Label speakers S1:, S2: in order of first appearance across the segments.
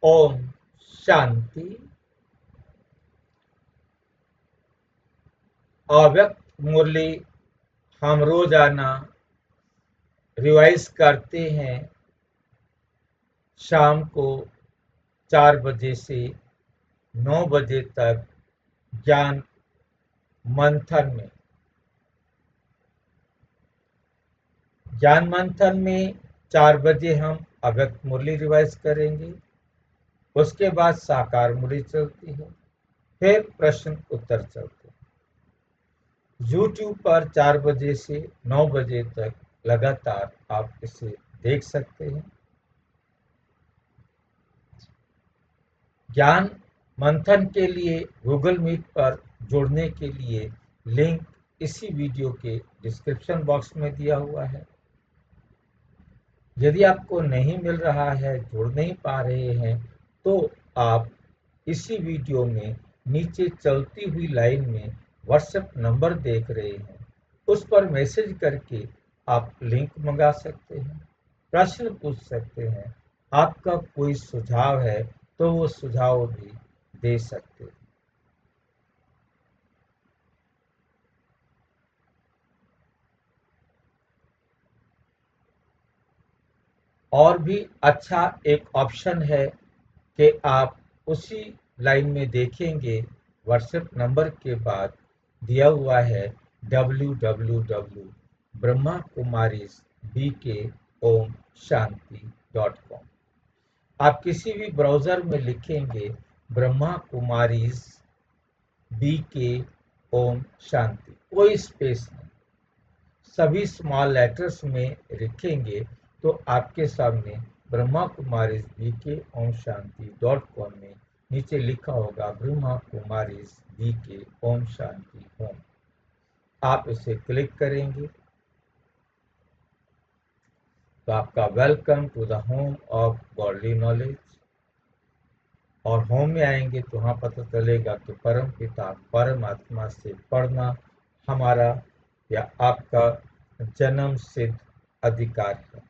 S1: ओम शांति। अव्यक्त मुरली हम रोजाना रिवाइज करते हैं शाम को 4 बजे से 9 बजे तक ज्ञान मंथन में। ज्ञान मंथन में 4 बजे हम अव्यक्त मुरली रिवाइज करेंगे। उसके बाद साकार मुरली चलती है, फिर प्रश्न उत्तर चलते हैं। YouTube पर 4 बजे से 9 बजे तक लगातार आप इसे देख सकते हैं। ज्ञान मंथन के लिए गूगल मीट पर जुड़ने के लिए लिंक इसी वीडियो के डिस्क्रिप्शन बॉक्स में दिया हुआ है। यदि आपको नहीं मिल रहा है, जुड़ नहीं पा रहे हैं, तो आप इसी वीडियो में नीचे चलती हुई लाइन में व्हाट्सएप नंबर देख रहे हैं, उस पर मैसेज करके आप लिंक मंगा सकते हैं, प्रश्न पूछ सकते हैं। आपका कोई सुझाव है तो वो सुझाव भी दे सकते हैं। और भी अच्छा एक ऑप्शन है कि आप उसी लाइन में देखेंगे, व्हाट्सएप नंबर के बाद दिया हुआ है www.brahmakumarisbkomshanti.com। आप किसी भी ब्राउज़र में लिखेंगे ब्रह्मा कुमारीज BK ओम शांति, कोई स्पेस नहीं, सभी स्मॉल लेटर्स में लिखेंगे तो आपके सामने ब्रह्मा कुमारीज BK ओम शांति.com में नीचे लिखा होगा ब्रह्मा कुमारीज BK ओम शांति होम। आप इसे क्लिक करेंगे तो आपका welcome to the home of godly knowledge, और होम में आएंगे तो वहाँ पता चलेगा कि परम पिता परमात्मा से पढ़ना हमारा या आपका जन्म सिद्ध अधिकार है।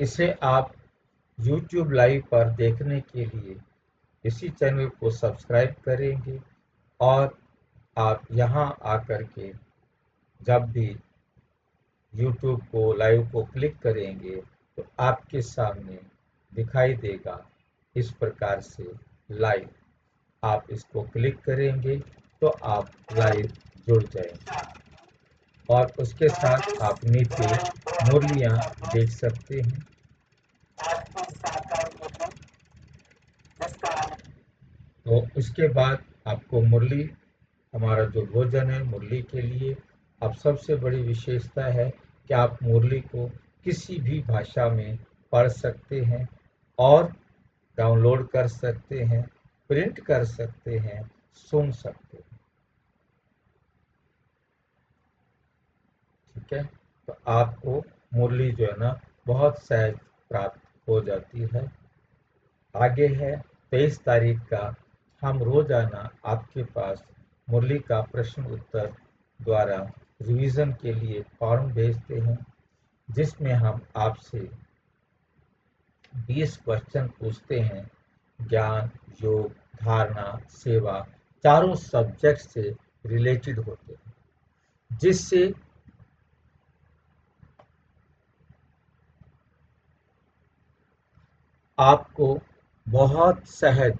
S1: इसे आप YouTube लाइव पर देखने के लिए इसी चैनल को सब्सक्राइब करेंगे, और आप यहाँ आकर के जब भी YouTube को लाइव को क्लिक करेंगे तो आपके सामने दिखाई देगा इस प्रकार से लाइव। आप इसको क्लिक करेंगे तो आप लाइव जुड़ जाएंगे, और उसके साथ आप नीचे मुरलियाँ देख सकते हैं। तो उसके बाद आपको मुरली, हमारा जो भोजन है मुरली के लिए, अब सबसे बड़ी विशेषता है कि आप मुरली को किसी भी भाषा में पढ़ सकते हैं और डाउनलोड कर सकते हैं, प्रिंट कर सकते हैं, सुन सकते हैं। ठीक है, तो आपको मुरली जो है ना बहुत सहज प्राप्त हो जाती है। आगे है 23 तारीख का, हम रोजाना आपके पास मुरली का प्रश्न उत्तर द्वारा रिवीजन के लिए फॉर्म भेजते हैं, जिसमें हम आपसे 20 क्वेश्चन पूछते हैं। ज्ञान, योग, धारणा, सेवा, चारों सब्जेक्ट से रिलेटेड होते हैं, जिससे आपको बहुत सहज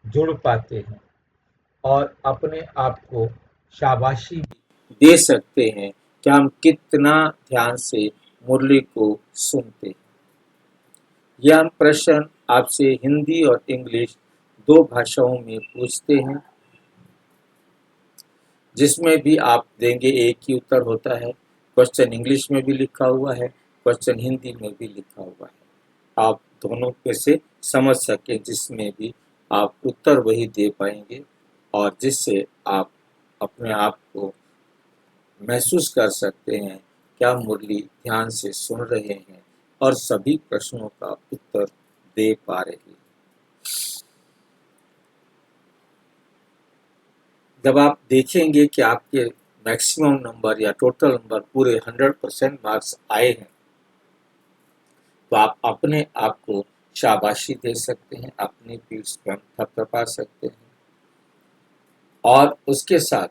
S1: जुड़ पाते हैं और अपने आप को शाबाशी दे सकते हैं कि हम कितना ध्यान से मुरली को सुनते हैं। यह हम प्रश्न आपसे हिंदी और इंग्लिश 2 भाषाओं में पूछते हैं, जिसमें भी आप देंगे एक ही उत्तर होता है। क्वेश्चन इंग्लिश में भी लिखा हुआ है, क्वेश्चन हिंदी में भी लिखा हुआ है। आप दोनों में से समझ सके जिसमें भी आप उत्तर वही दे पाएंगे, और जिससे आप अपने आप को महसूस कर सकते हैं कि आप मुरली ध्यान से सुन रहे हैं और सभी प्रश्नों का उत्तर दे पा रहे हैं।
S2: जब आप देखेंगे कि आपके मैक्सिमम नंबर या टोटल नंबर पूरे 100% मार्क्स आए हैं, तो आप अपने आप को शाबाशी दे सकते हैं, अपनी पीठ पर थपथपा सकते हैं और उसके साथ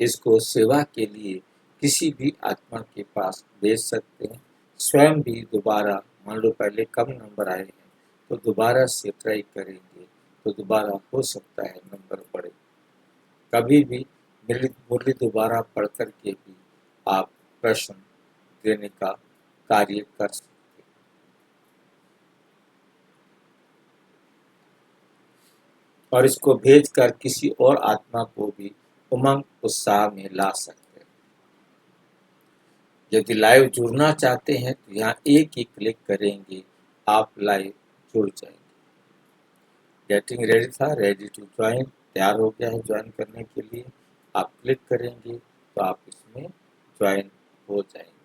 S2: इसको सेवा के लिए किसी भी आत्मा के पास भेज सकते हैं। स्वयं भी दोबारा, मान लो पहले कम नंबर आए हैं तो दोबारा से ट्राई करेंगे तो दोबारा हो सकता है नंबर बढ़े। कभी भी मुरली दोबारा पढ़ कर के भी आप प्रश्न देने का कार्य कर सकते हैं। और इसको भेजकर किसी और आत्मा को भी उमंग उत्साह में ला सकते हैं। यदि लाइव जुड़ना चाहते हैं तो यहाँ एक ही क्लिक करेंगे, आप लाइव जुड़ जाएंगे। गेटिंग रेडी था, रेडी टू ज्वाइन, तैयार हो गया है ज्वाइन करने के लिए। आप क्लिक करेंगे तो आप इसमें ज्वाइन हो जाएंगे।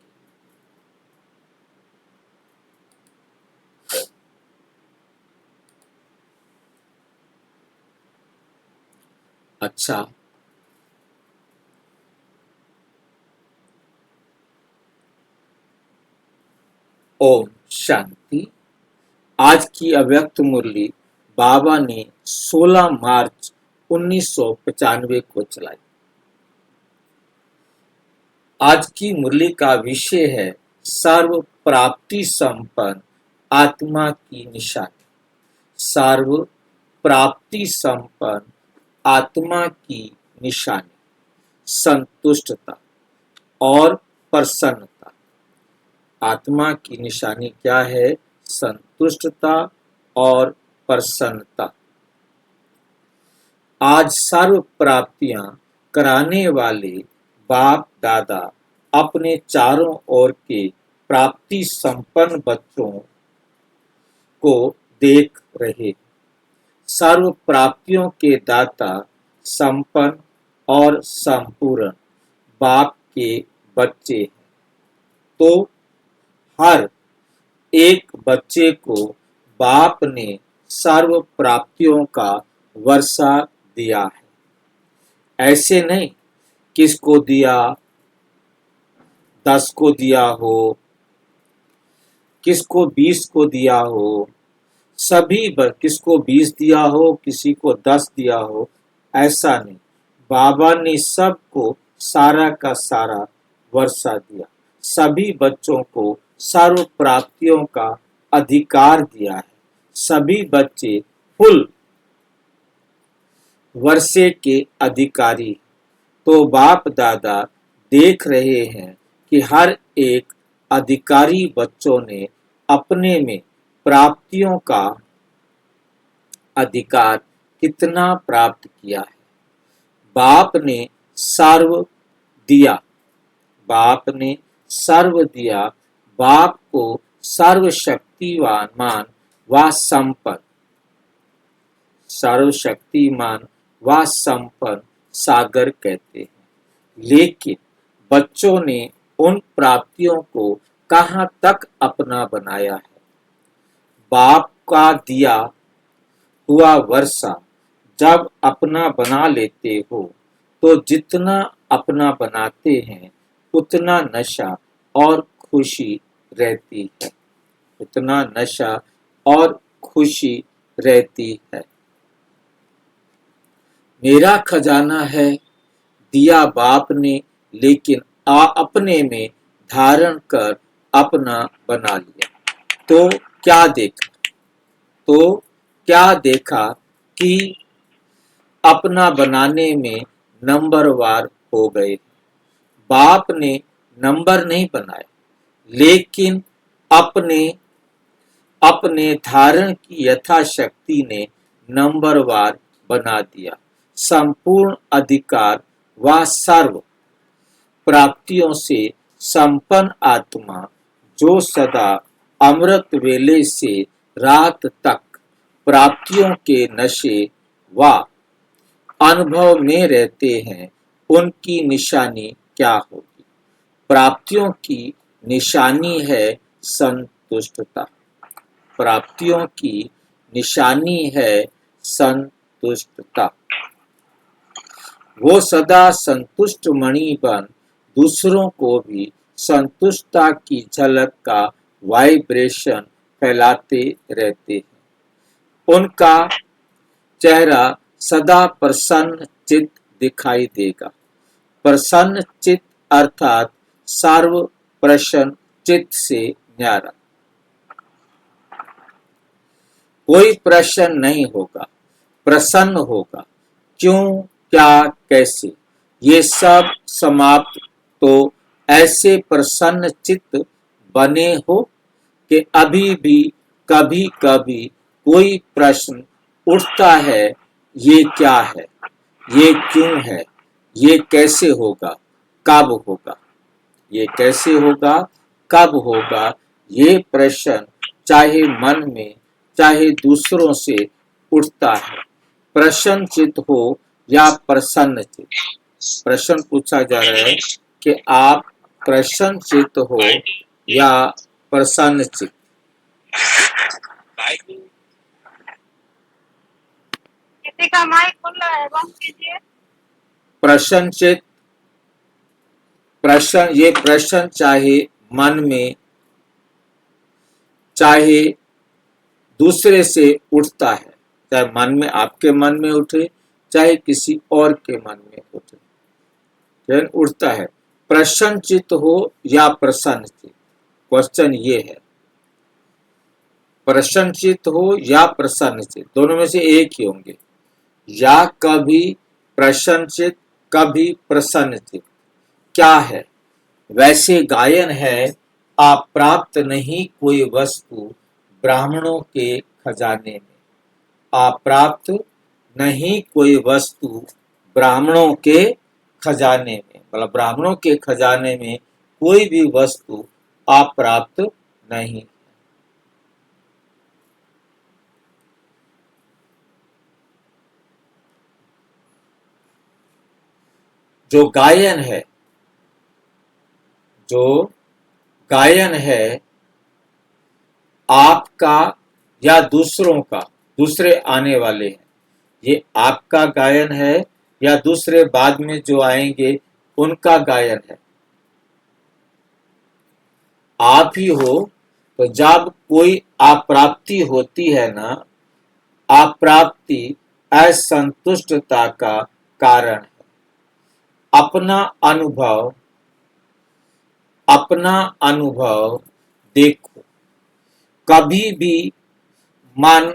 S2: अच्छा, ओम शांति। आज की अव्यक्त मुरली बाबा ने 16 मार्च 1995 को चलाई। आज की मुरली का विषय है सर्व प्राप्ति संपन्न आत्मा की निशानी। सर्व प्राप्ति संपन्न आत्मा की निशानी संतुष्टता और प्रसन्नता। आत्मा की निशानी क्या है? संतुष्टता और प्रसन्नता। आज सर्व प्राप्तियां कराने वाले बाप दादा अपने चारों ओर के प्राप्ति संपन्न बच्चों को देख रहे। सर्व प्राप्तियों के दाता संपन्न और संपूर्ण बाप के बच्चे हैं। तो हर एक बच्चे को बाप ने सर्व प्राप्तियों का वर्षा दिया है। ऐसे नहीं किसको दिया, 10 को दिया हो, किसको 20 को दिया हो, सभी किसको 20 दिया हो, किसी को 10 दिया हो, ऐसा नहीं। बाबा ने सबको सारा का सारा वर्षा दिया। सभी बच्चों को सर्व प्राप्तियों का अधिकार दिया है। सभी बच्चे फुल वर्षे के अधिकारी। तो बाप दादा देख रहे हैं कि हर एक अधिकारी बच्चों ने अपने में प्राप्तियों का अधिकार कितना प्राप्त किया है। बाप ने सर्व दिया, बाप ने सर्व दिया। बाप को सर्वशक्तिवान मान व संपन्न, सर्वशक्तिमान व संपन्न सागर कहते हैं। लेकिन बच्चों ने उन प्राप्तियों को कहाँ तक अपना बनाया है? बाप का दिया हुआ वर्षा जब अपना बना लेते हो तो जितना अपना बनाते हैं उतना नशा और खुशी रहती है, उतना नशा और खुशी रहती है। मेरा खजाना है दिया बाप ने, लेकिन अपने में धारण कर अपना बना लिया। तो क्या देखा? तो क्या देखा कि अपना बनाने में नंबरवार हो गए। बाप ने नंबर नहीं बनाए, लेकिन अपने अपने धारण की यथाशक्ति ने नंबरवार बना दिया। संपूर्ण अधिकार व सर्व प्राप्तियों से संपन्न आत्मा जो सदा अमृत वेले से रात तक प्राप्तियों के नशे व अनुभव में रहते हैं, उनकी निशानी क्या होगी? प्राप्तियों की निशानी है संतुष्टता। प्राप्तियों की निशानी है संतुष्टता। वो सदा संतुष्ट मणि बन दूसरों को भी संतुष्टता की झलक का वाइब्रेशन फैलाते रहते हैं। उनका चेहरा सदा प्रसन्न चित दिखाई देगा। प्रसन्न चित अर्थात सर्व प्रसन्न चित से न्यारा। कोई प्रश्न नहीं होगा, प्रसन्न होगा। क्यों, क्या, कैसे, ये सब समाप्त। तो ऐसे प्रसन्न चित्त बने हो कि अभी भी कभी कभी कोई प्रश्न उठता है, ये क्या है, ये क्यों है, ये कैसे होगा, कब होगा। ये कैसे होगा, कब होगा, ये प्रश्न चाहे मन में चाहे दूसरों से उठता है। प्रसन्न चित्त हो या प्रसन्न चित्त। प्रश्न पूछा जा रहा है कि आप प्रसन्न चित्त हो या प्रसन्न चित्त।
S3: किसी का माइक खुला है, बंद कीजिए।
S2: प्रसन्न चित्त, प्रश्न, ये प्रश्न चाहे मन में चाहे दूसरे से उठता है, चाहे मन में, आपके मन में उठे, चाहे किसी और के मन में उठे, लेकिन उठता है। प्रसन्न चित्त हो या प्रसन्न चित्त, क्वेश्चन ये है। प्रसन्न चित्त हो या प्रसन्न चित्त, दोनों में से एक ही होंगे। या कभी प्रसन्न चित्त, कभी प्रसन्न चित्त। क्या है? वैसे गायन है, आप प्राप्त नहीं कोई वस्तु ब्राह्मणों के खजाने में। आप प्राप्त नहीं कोई वस्तु ब्राह्मणों के खजाने में, मतलब ब्राह्मणों के खजाने में कोई भी वस्तु आप प्राप्त नहीं। जो गायन है, जो गायन है आपका या दूसरों का, दूसरे आने वाले हैं, ये आपका गायन है या दूसरे बाद में जो आएंगे उनका गायन है। आप ही हो, तो जब कोई अप्राप्ति होती है ना, अप्राप्ति असंतुष्टता का कारण है। अपना अनुभव देखो। कभी भी मन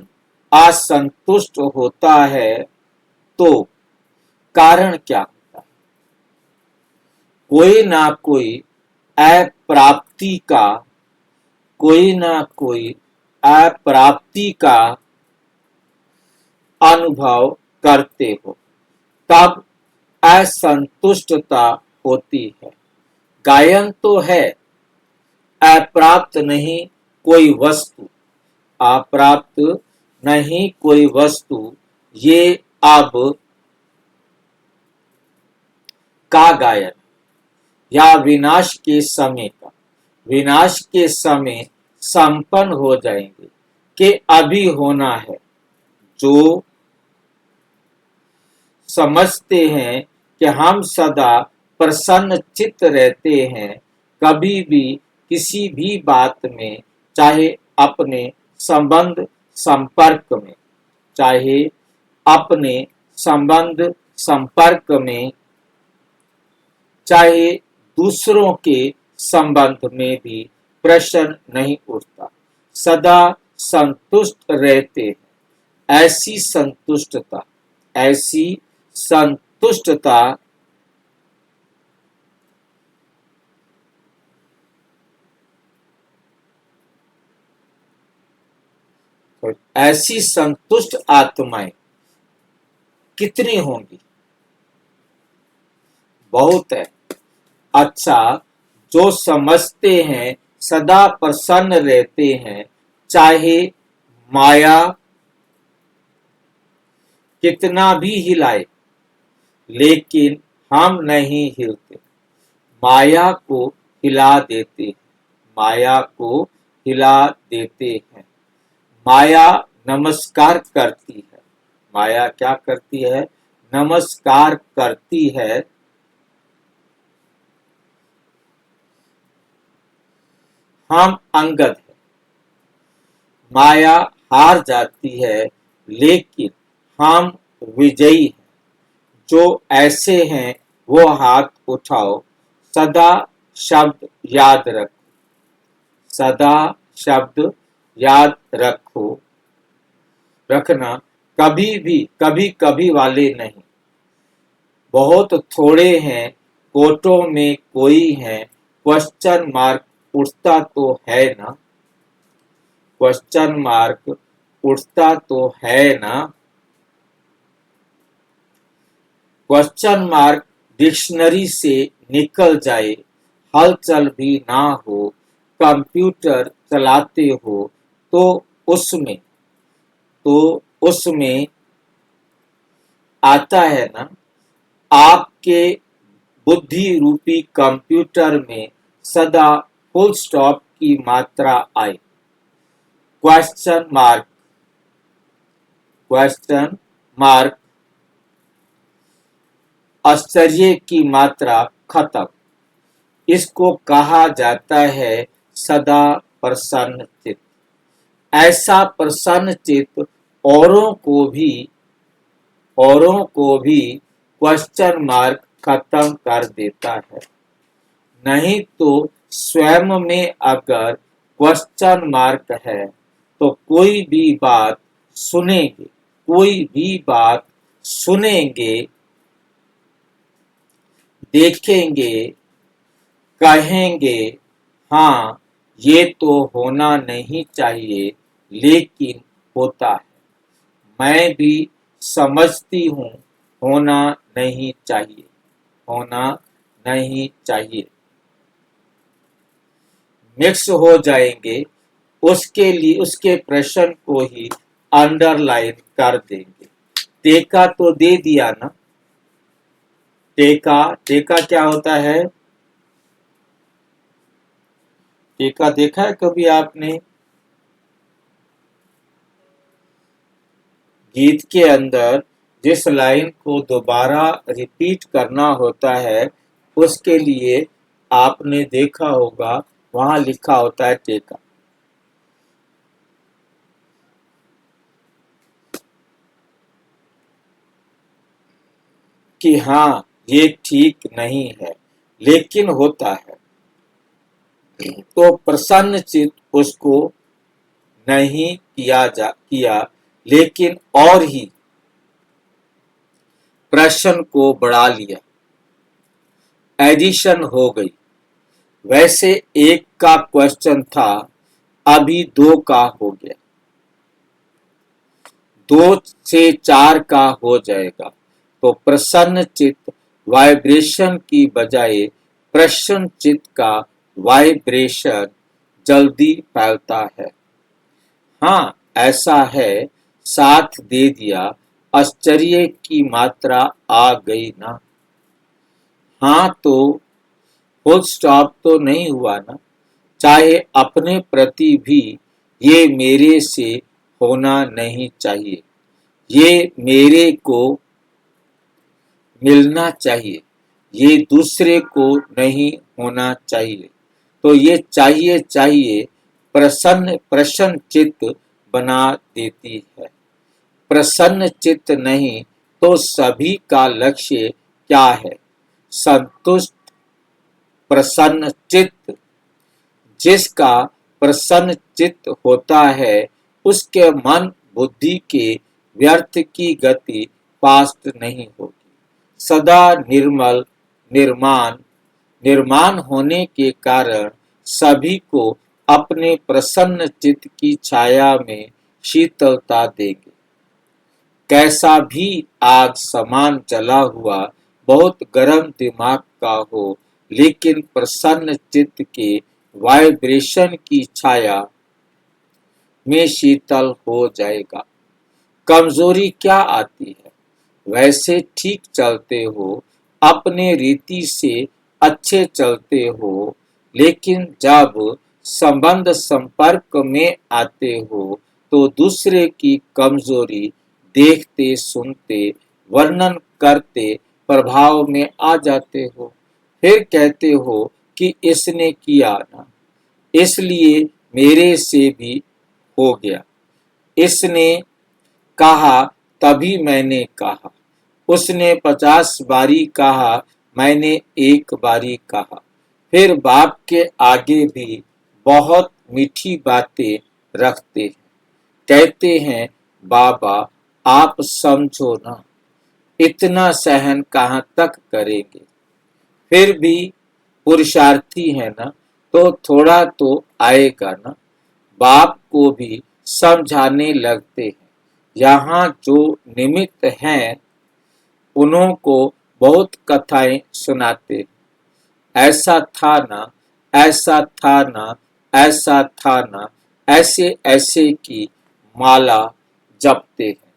S2: असंतुष्ट होता है तो कारण क्या होता है? कोई ना कोई अप्राप्ति का, कोई ना कोई अप्राप्ति का अनुभव करते हो, तब असंतुष्टता होती है। गायन तो है, अप्राप्त नहीं कोई वस्तु, अप्राप्त नहीं कोई वस्तु, ये अब का गायन या विनाश के समय का। विनाश के समय संपन्न हो जाएंगे कि अभी होना है। जो समझते हैं कि हम सदा प्रसन्न चित्त रहते हैं, कभी भी किसी भी बात में, चाहे अपने संबंध संपर्क में, चाहे अपने संबंध संपर्क में, चाहे दूसरों के संबंध में भी प्रश्न नहीं उठता, सदा संतुष्ट रहते हैं। ऐसी संतुष्टता, ऐसी संतुष्टता ऐसी संतुष्ट आत्माएं कितनी होंगी? बहुत है। अच्छा, जो समझते हैं सदा प्रसन्न रहते हैं, चाहे माया कितना भी हिलाए, लेकिन हम नहीं हिलते, माया को हिला देते हैं, माया को हिला देते हैं। माया नमस्कार करती है। माया क्या करती है? नमस्कार करती है, हम अंगद हैं। माया हार जाती है, लेकिन हम विजयी हैं। जो ऐसे हैं वो हाथ उठाओ, सदा शब्द याद रखो, सदा शब्द याद रखना, कभी कभी वाले नहीं। बहुत थोड़े हैं, कोटों में कोई है, क्वेश्चन मार्क उठता तो है ना, क्वेश्चन मार्क उठता तो है ना। क्वेश्चन मार्क डिक्शनरी से निकल जाए, हलचल भी ना हो, कंप्यूटर चलाते हो तो उसमें आता है ना, आपके बुद्धि रूपी कंप्यूटर में सदा फुल स्टॉप की मात्रा आए। क्वेश्चन मार्क आश्चर्य की मात्रा खत्म। इसको कहा जाता है सदा प्रसन्न चित्त। ऐसा प्रसन्न चित्त औरों को भी क्वेश्चन मार्क खत्म कर देता है। नहीं तो स्वयं में अगर क्वेश्चन मार्क है तो कोई भी बात सुनेंगे, देखेंगे, कहेंगे, हाँ ये तो होना नहीं चाहिए, लेकिन होता है। मैं भी समझती हूँ होना नहीं चाहिए। मिक्स हो जाएंगे, उसके प्रश्न को ही अंडरलाइन कर देंगे। टेका तो दे दिया ना। टेका क्या होता है? टेका देखा है कभी आपने? गीत के अंदर जिस लाइन को दोबारा रिपीट करना होता है, उसके लिए आपने देखा होगा वहां लिखा होता है टेका। कि हाँ ये ठीक नहीं है, लेकिन होता है। तो प्रसन्न चित्त उसको नहीं किया, लेकिन और ही प्रश्न को बढ़ा लिया, एडिशन हो गई। वैसे एक का क्वेश्चन था, अभी 2 का हो गया, 2 से 4 का हो जाएगा। तो प्रसन्न चित्त वाइब्रेशन की बजाय प्रसन्न चित्त का वाइब्रेशन जल्दी फैलता है। हाँ ऐसा है, साथ दे दिया, आश्चर्य की मात्रा आ गई ना। हाँ तो फुल स्टॉप तो नहीं हुआ ना। चाहे अपने प्रति भी ये मेरे से होना नहीं चाहिए, ये मेरे को मिलना चाहिए, ये दूसरे को नहीं होना चाहिए। तो ये चाहिए प्रसन्न चित्त बना देती है। प्रसन्न चित्त नहीं तो सभी का लक्ष्य क्या है? संतुष्ट प्रसन्न चित्त। जिसका प्रसन्न चित्त होता है, उसके मन बुद्धि के व्यर्थ की गति फास्ट नहीं होगी। सदा निर्माण होने के कारण सभी को अपने प्रसन्न चित्त की छाया में शीतलता देंगे। कैसा भी आग समान जला हुआ बहुत गर्म दिमाग का हो, लेकिन प्रसन्न चित्त के वाइब्रेशन की छाया में शीतल हो जाएगा। कमजोरी क्या आती है? वैसे ठीक चलते हो, अपने रीति से अच्छे चलते हो, लेकिन जब संबंध संपर्क में आते हो तो दूसरे की कमजोरी देखते सुनते वर्णन करते प्रभाव में आ जाते हो। फिर कहते हो कि इसने किया ना, इसलिए मेरे से भी हो गया। इसने कहा तभी मैंने कहा, उसने 50 बारी कहा, मैंने एक बारी कहा। फिर बाप के आगे भी बहुत मीठी बातें रखते हैं। कहते हैं, बाबा आप समझो ना, इतना सहन कहाँ तक करेंगे। फिर भी पुरुषार्थी है ना, तो थोड़ा तो आएगा ना। बाप को भी समझाने लगते हैं। यहाँ जो निमित्त हैं उन्हों को बहुत कथाएं सुनाते हैं। ऐसा था ना, ऐसा था ना, ऐसा था ना, ऐसे ऐसे की माला जपते हैं।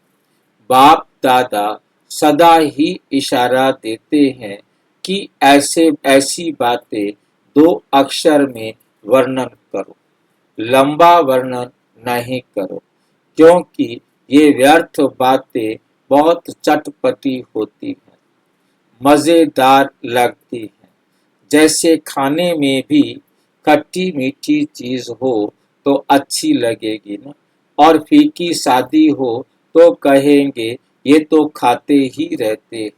S2: बाप दादा सदा ही इशारा देते हैं कि ऐसे ऐसी बातें 2 अक्षर में वर्णन करो, लंबा वर्णन नहीं करो, क्योंकि ये व्यर्थ बातें बहुत चटपटी होती हैं, मजेदार लगती हैं। जैसे खाने में भी खट्टी मीठी चीज हो तो अच्छी लगेगी ना, और फीकी शादी हो तो कहेंगे ये तो खाते ही रहते हैं।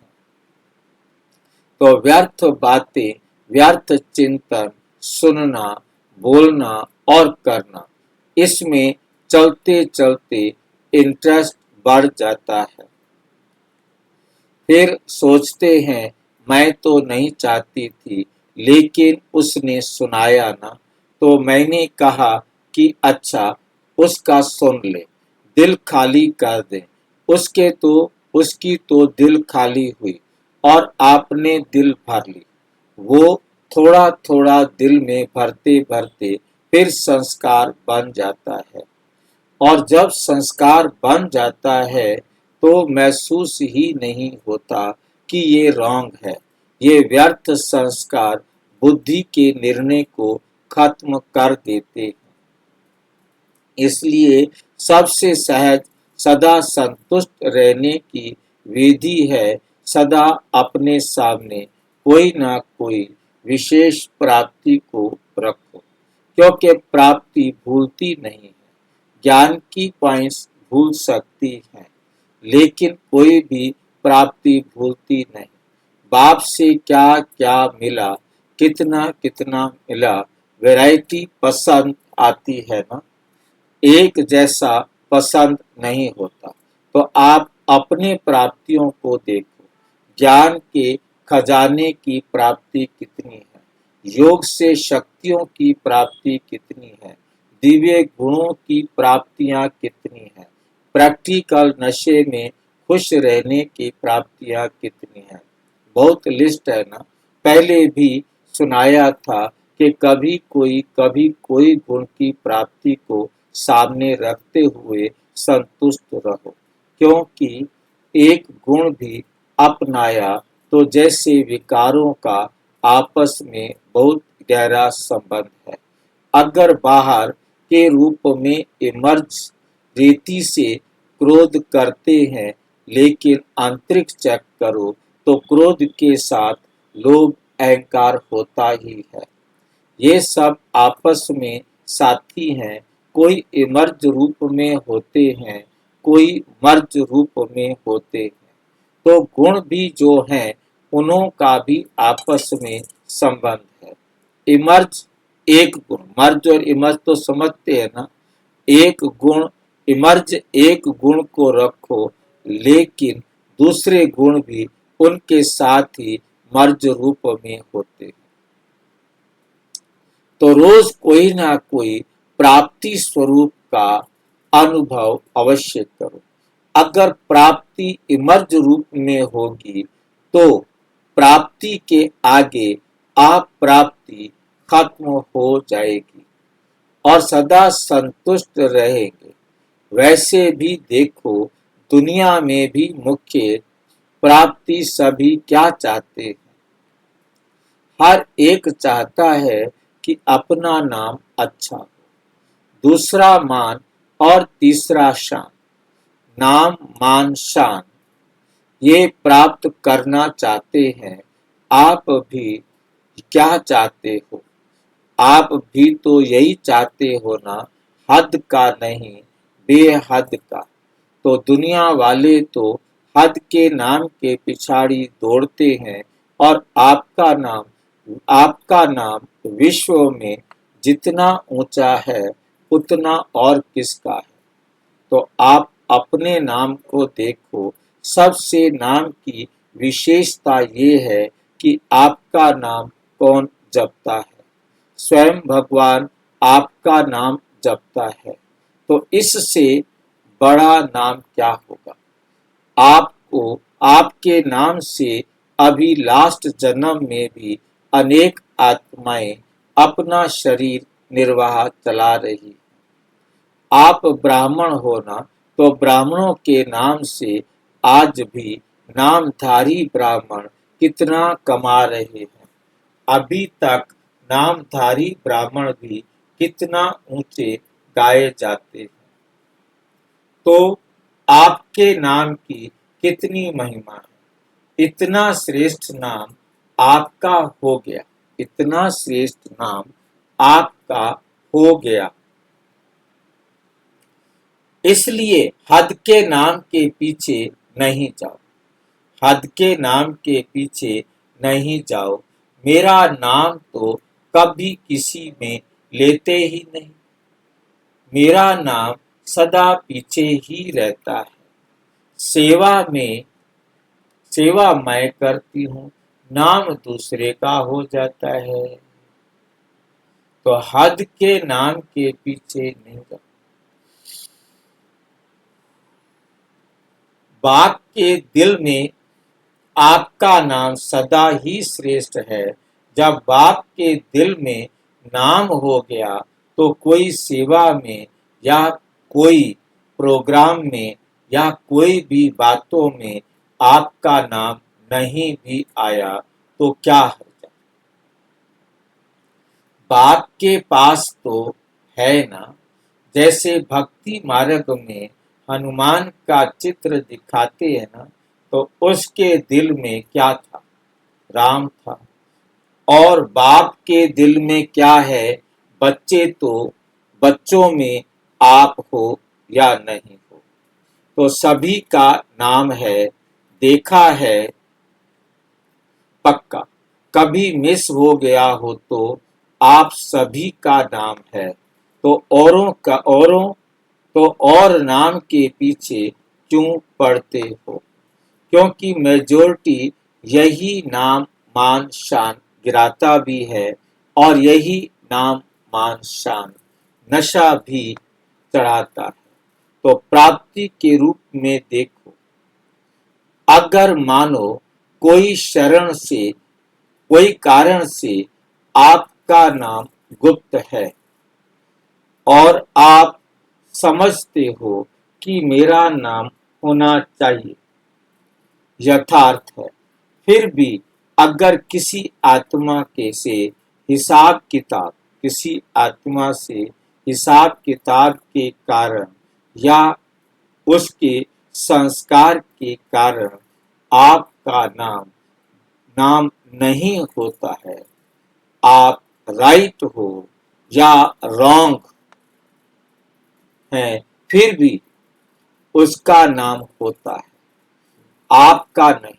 S2: तो व्यर्थ बातें, व्यर्थ चिंतन, सुनना, बोलना और करना, इसमें चलते चलते इंटरेस्ट बढ़ जाता है। फिर सोचते हैं, मैं तो नहीं चाहती थी, लेकिन उसने सुनाया ना, तो मैंने कहा कि अच्छा उसका सुन ले, दिल खाली कर दे। उसकी तो दिल खाली हुई और आपने दिल भर ली। वो थोड़ा थोड़ा दिल में भरते भरते फिर संस्कार बन जाता है, और जब संस्कार बन जाता है तो महसूस ही नहीं होता कि ये रॉन्ग है। ये व्यर्थ संस्कार बुद्धि के निर्णय को खत्म कर देते हैं। इसलिए सबसे सहज सदा संतुष्ट रहने की विधि है, सदा अपने सामने कोई ना कोई विशेष प्राप्ति को रखो, क्योंकि प्राप्ति भूलती नहीं है। ज्ञान की पॉइंट्स भूल सकती हैं, लेकिन कोई भी प्राप्ति भूलती नहीं। बाप से क्या क्या मिला, कितना कितना मिला, वैरायटी पसंद आती है ना, एक जैसा पसंद नहीं होता। तो आप अपने प्राप्तियों को देखो। ज्ञान के खजाने की प्राप्ति कितनी है, योग से शक्तियों की प्राप्ति कितनी है, दिव्य गुणों की प्राप्तियां कितनी हैं, प्रैक्टिकल नशे में खुश रहने की प्राप्तियां कितनी हैं। बहुत लिस्ट है ना। पहले भी सुनाया था कि कभी कोई गुण की प्राप्ति को सामने रखते हुए संतुष्ट रहो, क्योंकि एक गुण भी अपनाया तो जैसे विकारों का आपस में बहुत गहरा संबंध है। अगर बाहर के रूप में इमर्ज रीति से क्रोध करते हैं, लेकिन आंतरिक चेक करो तो क्रोध के साथ लोभ अहंकार होता ही है। ये सब आपस में साथी हैं। कोई इमर्ज रूप में होते हैं, कोई मर्ज रूप में होते हैं। तो गुण भी जो हैं उन्हों का भी आपस में संबंध है। इमर्ज एक गुण, मर्ज और इमर्ज तो समझते हैं ना। एक गुण इमर्ज एक गुण को रखो, लेकिन दूसरे गुण भी उनके साथ ही मर्ज रूप में होते हैं। तो रोज कोई ना कोई प्राप्ति स्वरूप का अनुभव अवश्य करो। अगर प्राप्ति इमर्ज रूप में होगी तो प्राप्ति के आगे अप्राप्ति खत्म हो जाएगी और सदा संतुष्ट रहेंगे। वैसे भी देखो, दुनिया में भी मुख्य प्राप्ति सभी क्या चाहते हैं? हर एक चाहता है कि अपना नाम अच्छा हो, दूसरा मान और तीसरा शान। नाम मान शान, ये प्राप्त करना चाहते हैं। आप भी क्या चाहते हो? आप भी तो यही चाहते हो ना, हद का नहीं बेहद का। तो दुनिया वाले तो हद के नाम के पिछाड़ी दौड़ते हैं, और आपका नाम विश्व में जितना ऊंचा है उतना और किसका है? तो आप अपने नाम को देखो। सबसे नाम की विशेषता ये है कि आपका नाम कौन जपता है? स्वयं भगवान आपका नाम जपता है। तो इससे बड़ा नाम क्या होगा? आपको आपके नाम से अभी लास्ट जन्म में भी अनेक आत्माएं अपना शरीर निर्वाह चला रही। आप ब्राह्मण हो ना, तो ब्राह्मणों के नाम से आज भी नामधारी ब्राह्मण कितना कमा रहे हैं। अभी तक नामधारी ब्राह्मण भी कितना ऊंचे गाए जाते हैं। तो आपके नाम की कितनी महिमा है। इतना श्रेष्ठ नाम आपका हो गया, इतना श्रेष्ठ नाम आपका हो गया। इसलिए हद के नाम के पीछे नहीं जाओ, हद के नाम के पीछे नहीं जाओ। मेरा नाम तो कभी किसी में लेते ही नहीं। मेरा नाम सदा पीछे ही रहता है। सेवा मैं करती हूँ, नाम दूसरे का हो जाता है। तो हद के नाम के पीछे नहीं जाओ। बाप के दिल में आपका नाम सदा ही श्रेष्ठ है। जब बाप के दिल में नाम हो गया, तो कोई सेवा में या कोई प्रोग्राम में या कोई भी बातों में आपका नाम नहीं भी आया तो क्या हर्ज? बाप के पास तो है ना। जैसे भक्ति मार्ग में हनुमान का चित्र दिखाते हैं ना, तो उसके दिल में क्या था? राम था। और बाप के दिल में क्या है? बच्चे तो बच्चों में आप हो या नहीं हो, तो सभी का नाम है। देखा है पक्का, कभी मिस हो गया हो तो आप सभी का नाम है। तो और नाम के पीछे क्यों पड़ते हो? क्योंकि मेजोरिटी यही नाम मान शान गिराता भी है, और यही नाम मान शान नशा भी चढ़ाता है। तो प्राप्ति के रूप में देखो, अगर मानो कोई शरण से, कोई कारण से आपका नाम गुप्त है और आप समझते हो कि मेरा नाम होना चाहिए, यथार्थ है, फिर भी अगर किसी आत्मा से हिसाब किताब के कारण या उसके संस्कार के कारण आपका नाम नहीं होता है, आप राइट हो या रॉन्ग हैं, फिर भी उसका नाम होता है, आपका नहीं।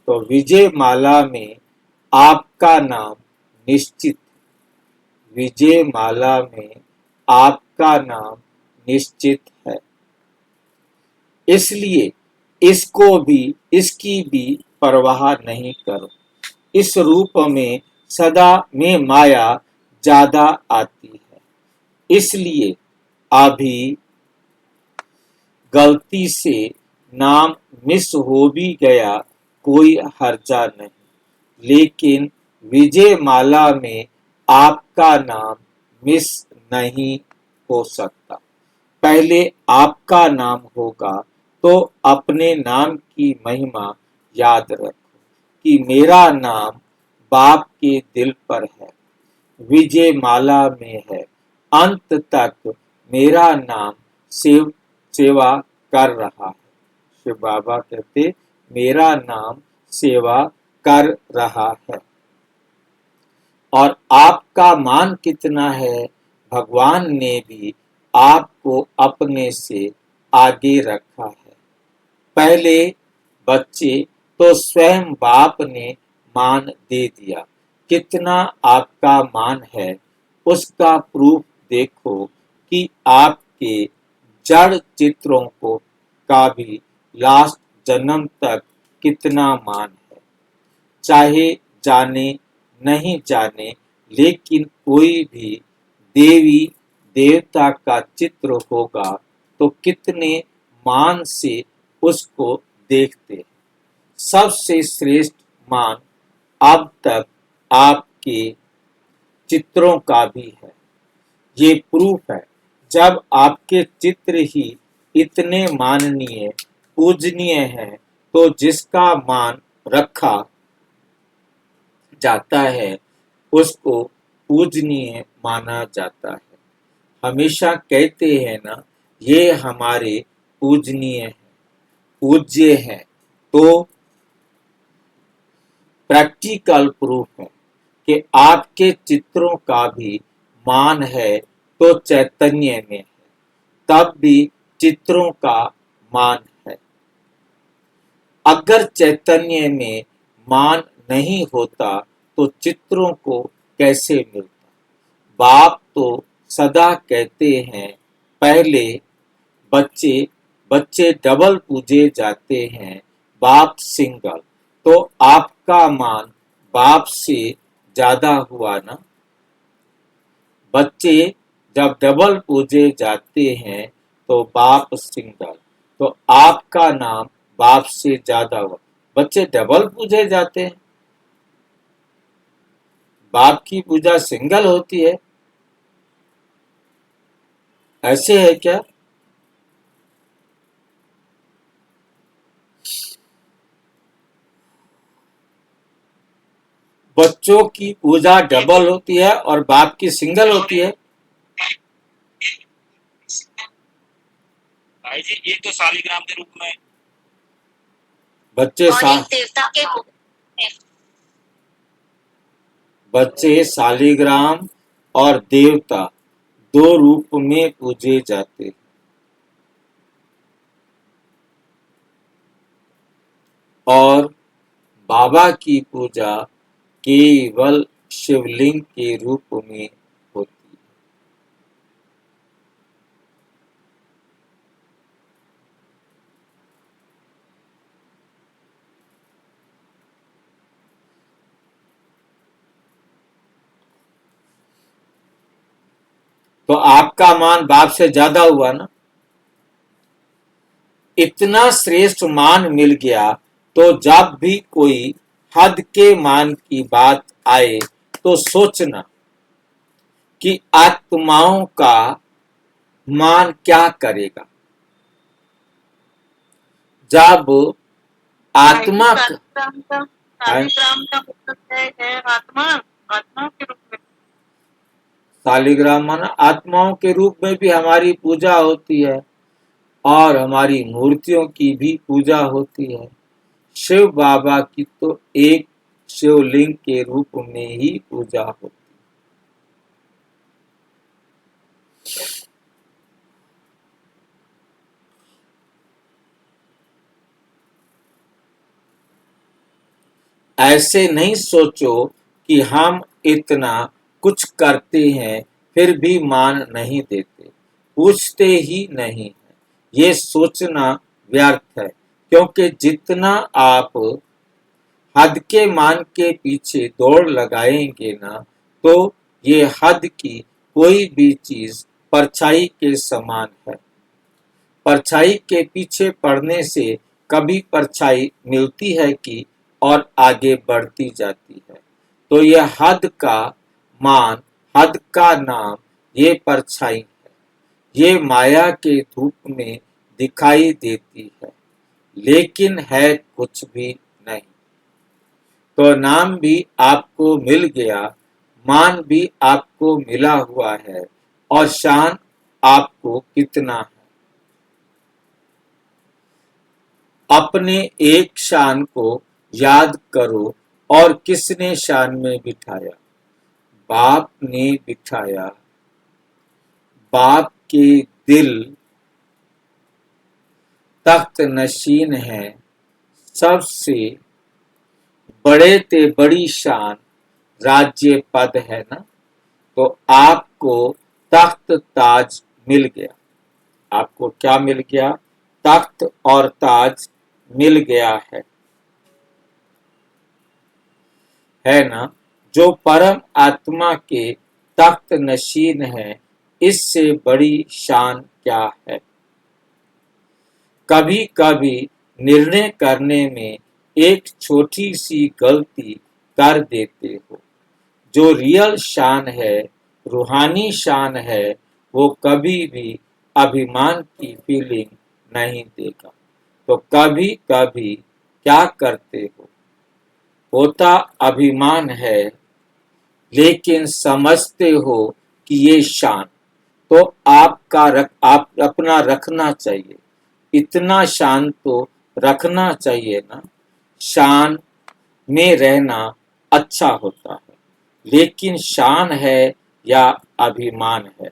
S2: तो विजय माला में आपका नाम निश्चित, विजय माला में आपका नाम निश्चित है। इसलिए इसकी भी परवाह नहीं करो। इस रूप में सदा में माया ज्यादा आती है। इसलिए अभी गलती से नाम मिस हो भी गया कोई हर्जा नहीं, लेकिन विजय माला में आपका नाम मिस नहीं हो सकता। पहले आपका नाम होगा तो अपने नाम की महिमा याद रखो कि मेरा नाम बाप के दिल पर है, विजय माला में है, अंत तक मेरा नाम सेवा कर रहा है। शिव बाबा कहते मेरा नाम सेवा कर रहा है। और आपका मान कितना है, भगवान ने भी आपको अपने से आगे रखा है। पहले बच्चे तो स्वयं बाप ने मान दे दिया, कितना आपका मान है उसका प्रूफ देखो कि आपके जड़ चित्रों को का भी लास्ट जन्म तक कितना मान है। चाहे जाने नहीं जाने, लेकिन कोई भी देवी देवता का चित्र होगा तो कितने मान से उसको देखते हैं। सबसे श्रेष्ठ मान अब तक आपके चित्रों का भी है। ये प्रूफ है, जब आपके चित्र ही इतने माननीय पूजनीय हैं तो जिसका मान रखा जाता है उसको पूजनीय माना जाता है। हमेशा कहते हैं ना, ये हमारे पूजनीय हैं, पूज्य हैं। तो प्रैक्टिकल प्रूफ है कि आपके चित्रों का भी मान है तो चैतन्य में है, तब भी चित्रों का मान है। अगर चैतन्य में मान नहीं होता तो चित्रों को कैसे मिलता। बाप तो सदा कहते हैं, पहले बच्चे बच्चे डबल पूजे जाते हैं, बाप सिंगल। तो आपका मान बाप से ज्यादा हुआ ना। बच्चे जब डबल पूजे जाते हैं तो बाप सिंगल, तो आपका नाम बाप से ज्यादा हुआ। बच्चे डबल पूजे जाते हैं, बाप की पूजा सिंगल होती है, ऐसे है क्या? बच्चों की पूजा डबल होती है और बाप की सिंगल होती है।
S4: भाई जी, ये तो शालिग्राम के रूप में
S2: बच्चे
S3: और एक देवता के रूप में।
S2: बच्चे शालिग्राम और देवता दो रूप में पूजे जाते हैं। और बाबा की पूजा केवल शिवलिंग के रूप में होती है। तो आपका मान बाप से ज्यादा हुआ ना। इतना श्रेष्ठ मान मिल गया तो जब भी कोई हद के मान की बात आए तो सोचना कि आत्माओं का मान क्या करेगा। जब आत्मा
S3: शालिग्राम का मतलब है आत्मा, आत्मा के रूप में।
S2: शालिग्राम माना आत्माओं के रूप में भी हमारी पूजा होती है और हमारी मूर्तियों की भी पूजा होती है। शिव बाबा की तो एक शिवलिंग के रूप में ही पूजा होती है। ऐसे नहीं सोचो कि हम इतना कुछ करते हैं फिर भी मान नहीं देते, पूछते ही नहीं है। ये सोचना व्यर्थ है, क्योंकि जितना आप हद के मान के पीछे दौड़ लगाएंगे ना, तो ये हद की कोई भी चीज परछाई के समान है। परछाई के पीछे पड़ने से कभी परछाई मिलती है कि और आगे बढ़ती जाती है। तो यह हद का मान, हद का नाम, ये परछाई है। ये माया के धूप में दिखाई देती है, लेकिन है कुछ भी नहीं। तो नाम भी आपको मिल गया, मान भी आपको मिला हुआ है, और शान आपको कितना है। अपने एक शान को याद करो और किसने शान में बिठाया? बाप ने बिठाया। बाप के दिल तख्त नशीन है, सबसे बड़े ते बड़ी शान राज्य पद है ना। तो आपको तख्त ताज मिल गया। आपको क्या मिल गया? तख्त और ताज मिल गया है ना। जो परम आत्मा के तख्त नशीन है, इससे बड़ी शान क्या है? कभी कभी निर्णय करने में एक छोटी सी गलती कर देते हो। जो रियल शान है, रूहानी शान है, वो कभी भी अभिमान की फीलिंग नहीं देगा। तो कभी कभी क्या करते हो? होता अभिमान है, लेकिन समझते हो कि ये शान तो आप अपना रखना चाहिए। इतना शान तो रखना चाहिए ना। शान में रहना अच्छा होता है, लेकिन शान है या अभिमान है,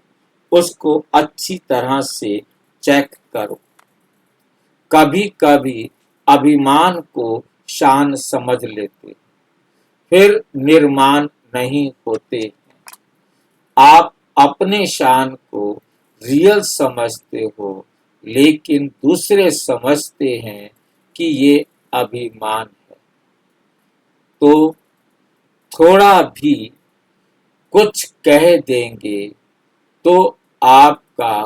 S2: उसको अच्छी तरह से चेक करो। कभी कभी अभिमान को शान समझ लेते, फिर निर्माण नहीं होते। आप अपने शान को रियल समझते हो, लेकिन दूसरे समझते हैं कि ये अभिमान है। तो थोड़ा भी कुछ कह देंगे तो आपका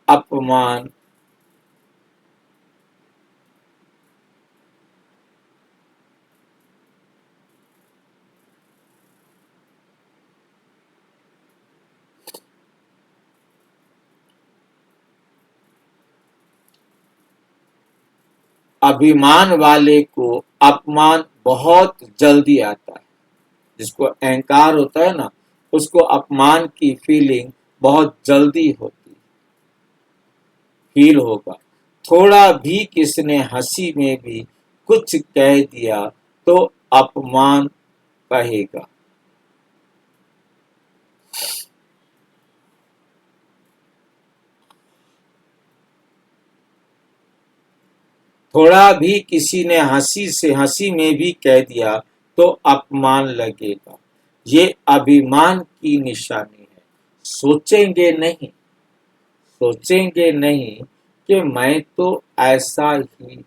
S2: अपमान अभिमान वाले को अपमान बहुत जल्दी आता है। जिसको अहंकार होता है ना, उसको अपमान की फीलिंग बहुत जल्दी होती फील होगा। थोड़ा भी किसने हंसी में भी कुछ कह दिया तो अपमान कहेगा। थोड़ा भी किसी ने हंसी में भी कह दिया तो अपमान लगेगा। ये अभिमान की निशानी है। सोचेंगे नहीं, सोचेंगे नहीं कि मैं तो ऐसा ही हूँ,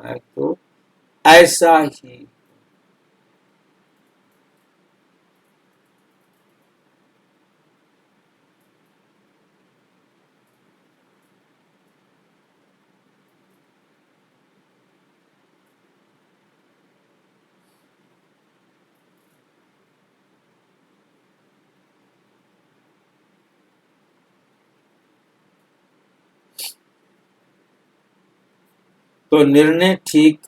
S2: मैं तो ऐसा ही। तो निर्णय ठीक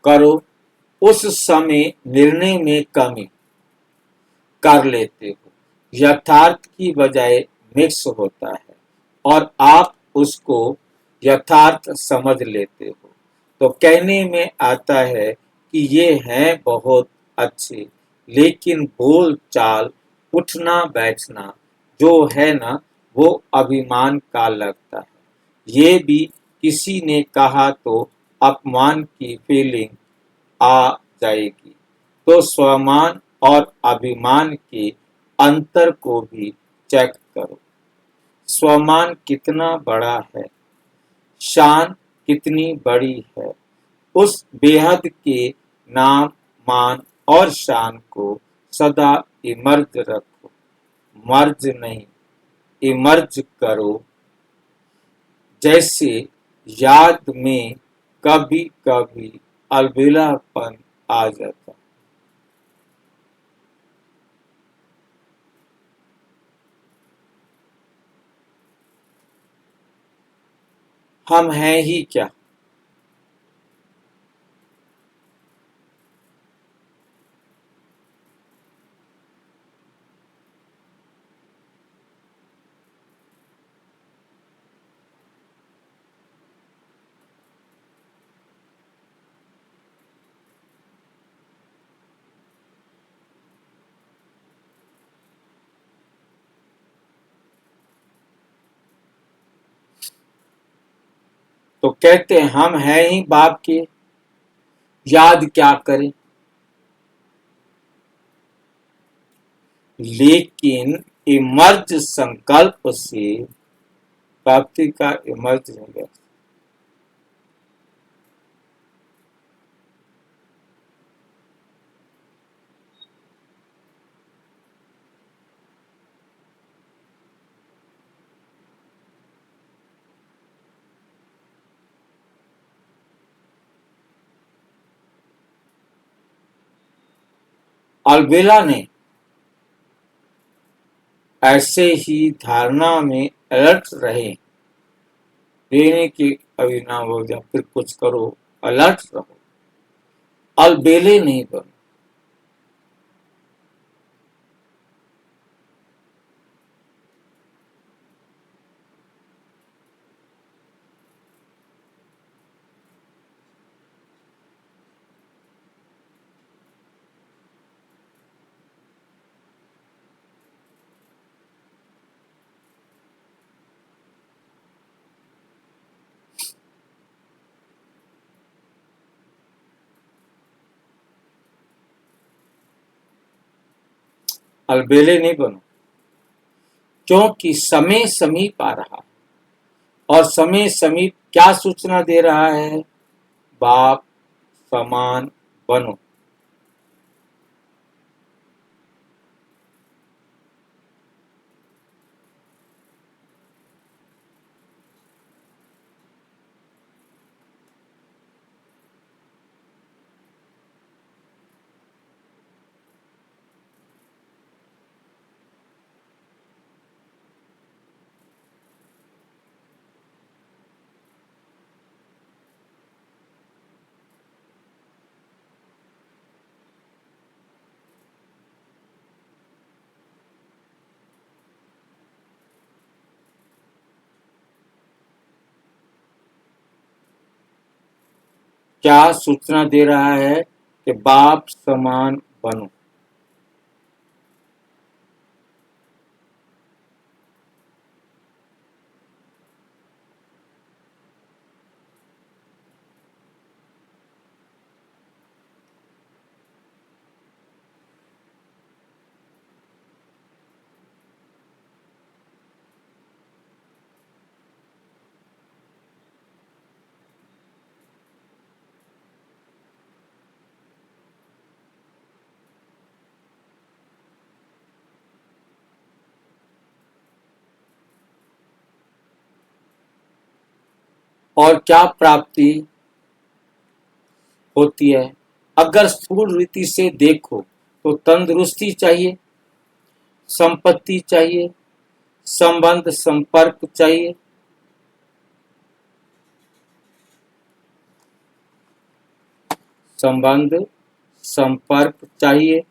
S2: करो। उस समय निर्णय में कमी कर लेते हो, यथार्थ की बजाय मिक्स होता है और आप उसको यथार्थ समझ लेते हो। तो कहने में आता है कि ये हैं बहुत अच्छे, लेकिन बोल चाल उठना बैठना जो है ना, वो अभिमान का लगता है। ये भी किसी ने कहा तो अपमान की फीलिंग आ जाएगी। तो स्वमान और अभिमान के अंतर को भी चेक करो। स्वमान कितना बड़ा है, शान कितनी बड़ी है। उस बेहद के नाम, मान और शान को सदा इमर्ज रखो। मर्ज नहीं, इमर्ज करो। जैसे याद में कभी कभी अलविलापन आ जाता। हम हैं ही क्या? तो कहते हैं हम हैं ही बाप के, याद क्या करें। लेकिन इमर्ज संकल्प से प्राप्ति का इमर्ज नहीं है। अलबेला ने ऐसे ही धारणा में अलर्ट रहे, लेने की अभिनव हो जाए, फिर कुछ करो, अलर्ट रहो, अलबेले नहीं बनो। अलबेले नहीं बनो, क्योंकि समय समीप आ रहा है। और समय समीप क्या सूचना दे रहा है? बाप समान बनो। क्या सूचना दे रहा है कि बाप समान बनो। और क्या प्राप्ति होती है? अगर स्थूल रीति से देखो तो तंदुरुस्ती चाहिए, संपत्ति चाहिए, संबंध संपर्क चाहिए, संबंध संपर्क चाहिए,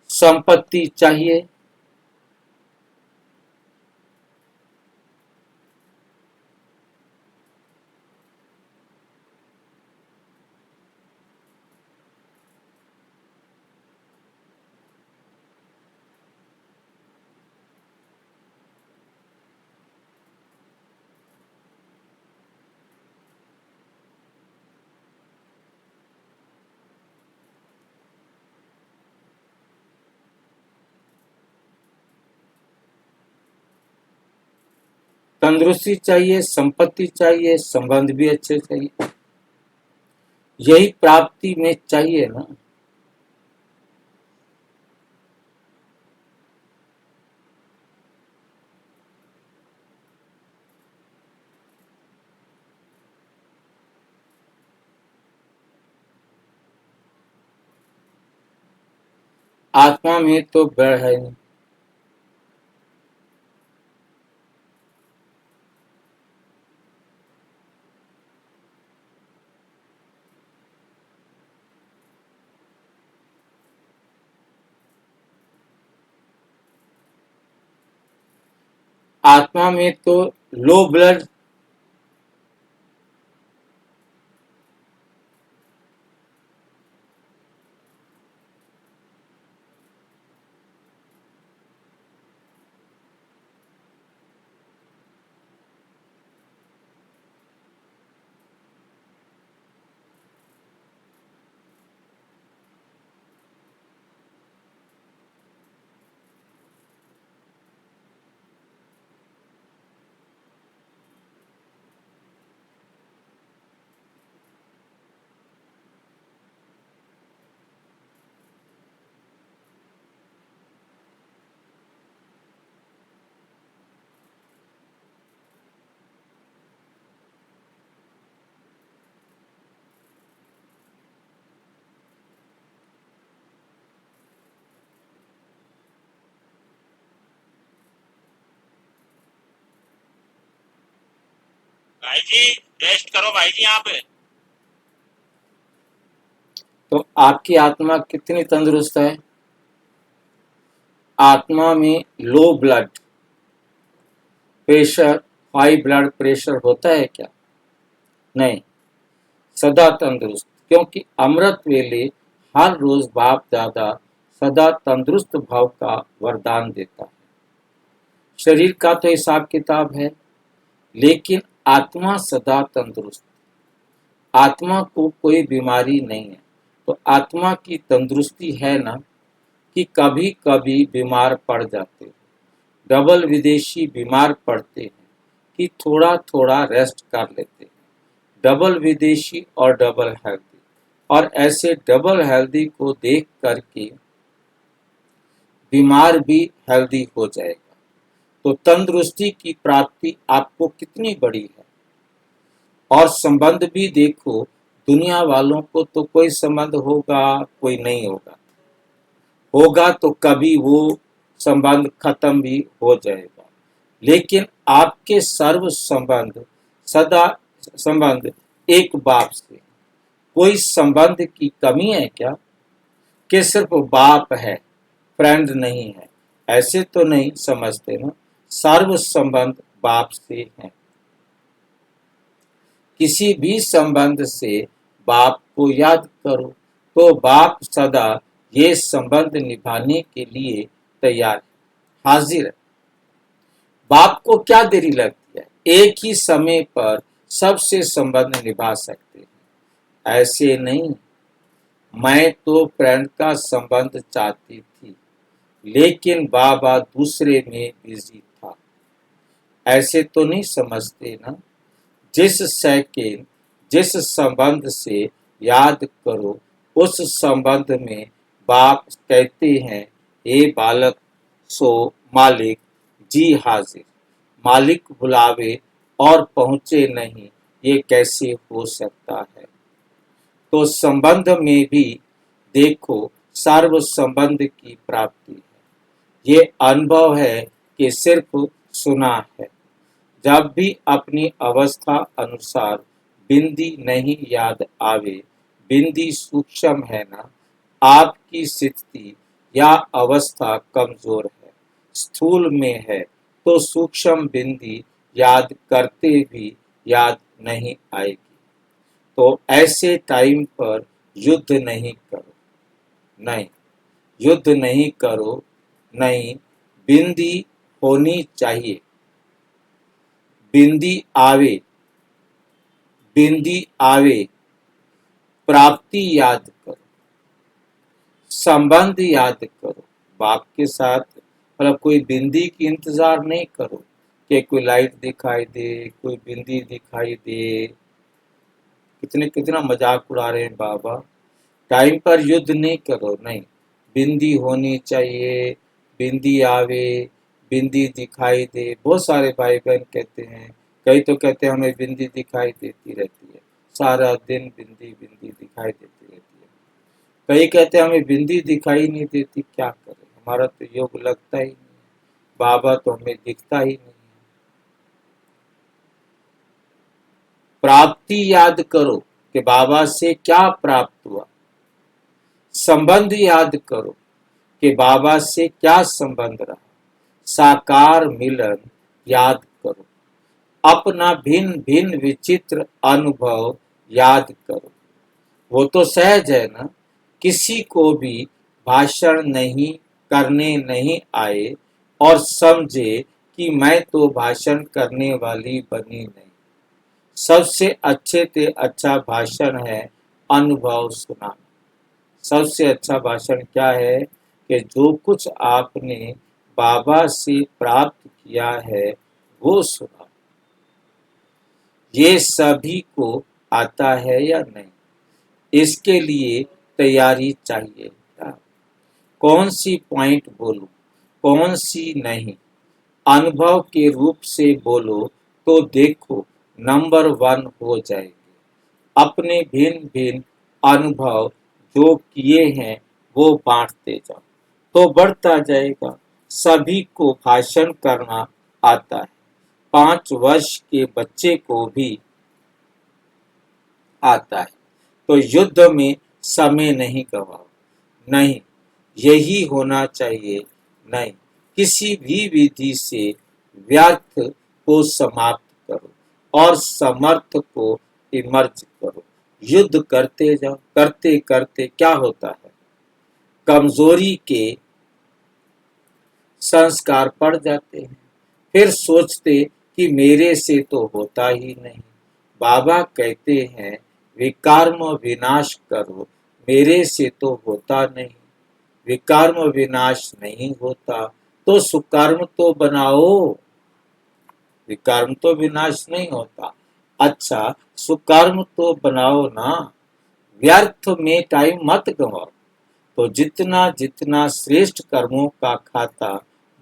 S2: संपत्ति चाहिए, तंदुरुस्ती चाहिए, संपत्ति चाहिए, संबंध भी अच्छे चाहिए। यही प्राप्ति में चाहिए ना। आत्मा में तो बड़ है नहीं। आत्मा में तो लो ब्लड,
S4: भाई जी रेस्ट करो भाई जी यहाँ पे।
S2: तो आपकी आत्मा कितनी तंदुरुस्त है? आत्मा में low blood pressure, high blood pressure होता है क्या? नहीं, सदा तंदुरुस्त, क्योंकि अमृत वेले हर रोज बाप दादा सदा तंदुरुस्त भाव का वरदान देता है। शरीर का तो हिसाब किताब है, लेकिन आत्मा सदा तंदुरुस्त। आत्मा को कोई बीमारी नहीं है। तो आत्मा की तंदुरुस्ती है ना कि कभी कभी बीमार पड़ जाते हैं। डबल विदेशी बीमार पड़ते हैं कि थोड़ा थोड़ा रेस्ट कर लेते हैं। डबल विदेशी और डबल हेल्दी, और ऐसे डबल हेल्दी को देख करके बीमार भी हेल्दी हो जाएगा। तो तंदुरुस्ती की प्राप्ति आपको कितनी बड़ी है। और संबंध भी देखो, दुनिया वालों को तो कोई संबंध होगा, कोई नहीं होगा। होगा तो कभी वो संबंध खत्म भी हो जाएगा। लेकिन आपके सर्व संबंध सदा संबंध एक बाप से। कोई संबंध की कमी है क्या कि सिर्फ बाप है, फ्रेंड नहीं है? ऐसे तो नहीं समझते ना। सर्व संबंध बाप से है। किसी भी संबंध से बाप को याद करो, तो बाप सदा ये संबंध निभाने के लिए तैयार है, हाजिर है। बाप को क्या देरी लगती है? एक ही समय पर सबसे संबंध निभा सकते हैं। ऐसे नहीं, मैं तो फ्रेंड का संबंध चाहती थी, लेकिन बाबा दूसरे में बिजी था। ऐसे तो नहीं समझते ना। जिस सेकेंड जिस संबंध से याद करो, उस संबंध में बाप कहते हैं, हे बालक, सो मालिक जी हाजिर। मालिक बुलावे और पहुंचे नहीं, ये कैसे हो सकता है? तो संबंध में भी देखो, सर्व संबंध की प्राप्ति है। ये अनुभव है कि सिर्फ सुना है। जब भी अपनी अवस्था अनुसार बिंदी नहीं याद आवे, बिंदी सूक्ष्म है ना, आपकी स्थिति या अवस्था कमजोर है, स्थूल में है, तो सूक्ष्म बिंदी याद करते भी याद नहीं आएगी। तो ऐसे टाइम पर युद्ध नहीं करो, नहीं, युद्ध नहीं करो, नहीं, बिंदी होनी चाहिए। बिंदी आवे, बिंदी आवे, प्राप्ति याद करो, संबंध याद करो। बाप के साथ मतलब कोई बिंदी की इंतजार नहीं करो कि कोई लाइट दिखाई दे, कोई बिंदी दिखाई दे। कितना मजाक उड़ा रहे हैं बाबा। टाइम पर युद्ध नहीं करो, नहीं, बिंदी होनी चाहिए, बिंदी आवे, बिंदी दिखाई दे। बहुत सारे भाई बहन कहते हैं, कई तो कहते हैं हमें बिंदी दिखाई देती रहती है, सारा दिन बिंदी बिंदी दिखाई देती रहती है। कई कहते हैं हमें बिंदी दिखाई नहीं देती, क्या करें, हमारा तो योग लगता ही नहीं है, बाबा तो हमें दिखता ही नहीं है। प्राप्ति याद करो कि बाबा से क्या प्राप्त हुआ। संबंध याद करो कि बाबा से क्या संबंध रहा। साकार मिलन याद करो। अपना भिन्न भिन्न विचित्र अनुभव याद करो। वो तो सहज है ना। किसी को भी भाषण नहीं करने नहीं आए और समझे कि मैं तो भाषण करने वाली बनी नहीं। सबसे अच्छे से अच्छा भाषण है अनुभव सुनाना। सबसे अच्छा भाषण क्या है कि जो कुछ आपने बाबा से प्राप्त किया है वो सुना। ये सभी को आता है या नहीं, इसके लिए तैयारी चाहिए। कौन सी पॉइंट बोलूं, कौन सी नहीं, अनुभव के रूप से बोलो तो देखो नंबर 1 हो जाएगी। अपने भिन्न भिन्न अनुभव जो किए हैं वो बांटते जाओ तो बढ़ता जाएगा। सभी को भाषण करना आता है, 5 वर्ष के बच्चे को भी आता है। तो युद्ध में समय नहीं गवाओ, नहीं, यही होना चाहिए, नहीं, किसी भी विधि से व्यर्थ को समाप्त करो और समर्थ को इमर्ज करो। युद्ध करते जाओ, करते करते क्या होता है, कमजोरी के संस्कार पड़ जाते हैं। फिर सोचते कि मेरे से तो होता ही नहीं। बाबा कहते हैं विकर्म विनाश करो, मेरे से तो होता नहीं। विकर्म विनाश नहीं होता तो सुकर्म तो बनाओ। विकर्म तो विनाश नहीं होता, अच्छा सुकर्म तो बनाओ ना। व्यर्थ में टाइम मत गवाओ। तो जितना जितना श्रेष्ठ कर्मों का खाता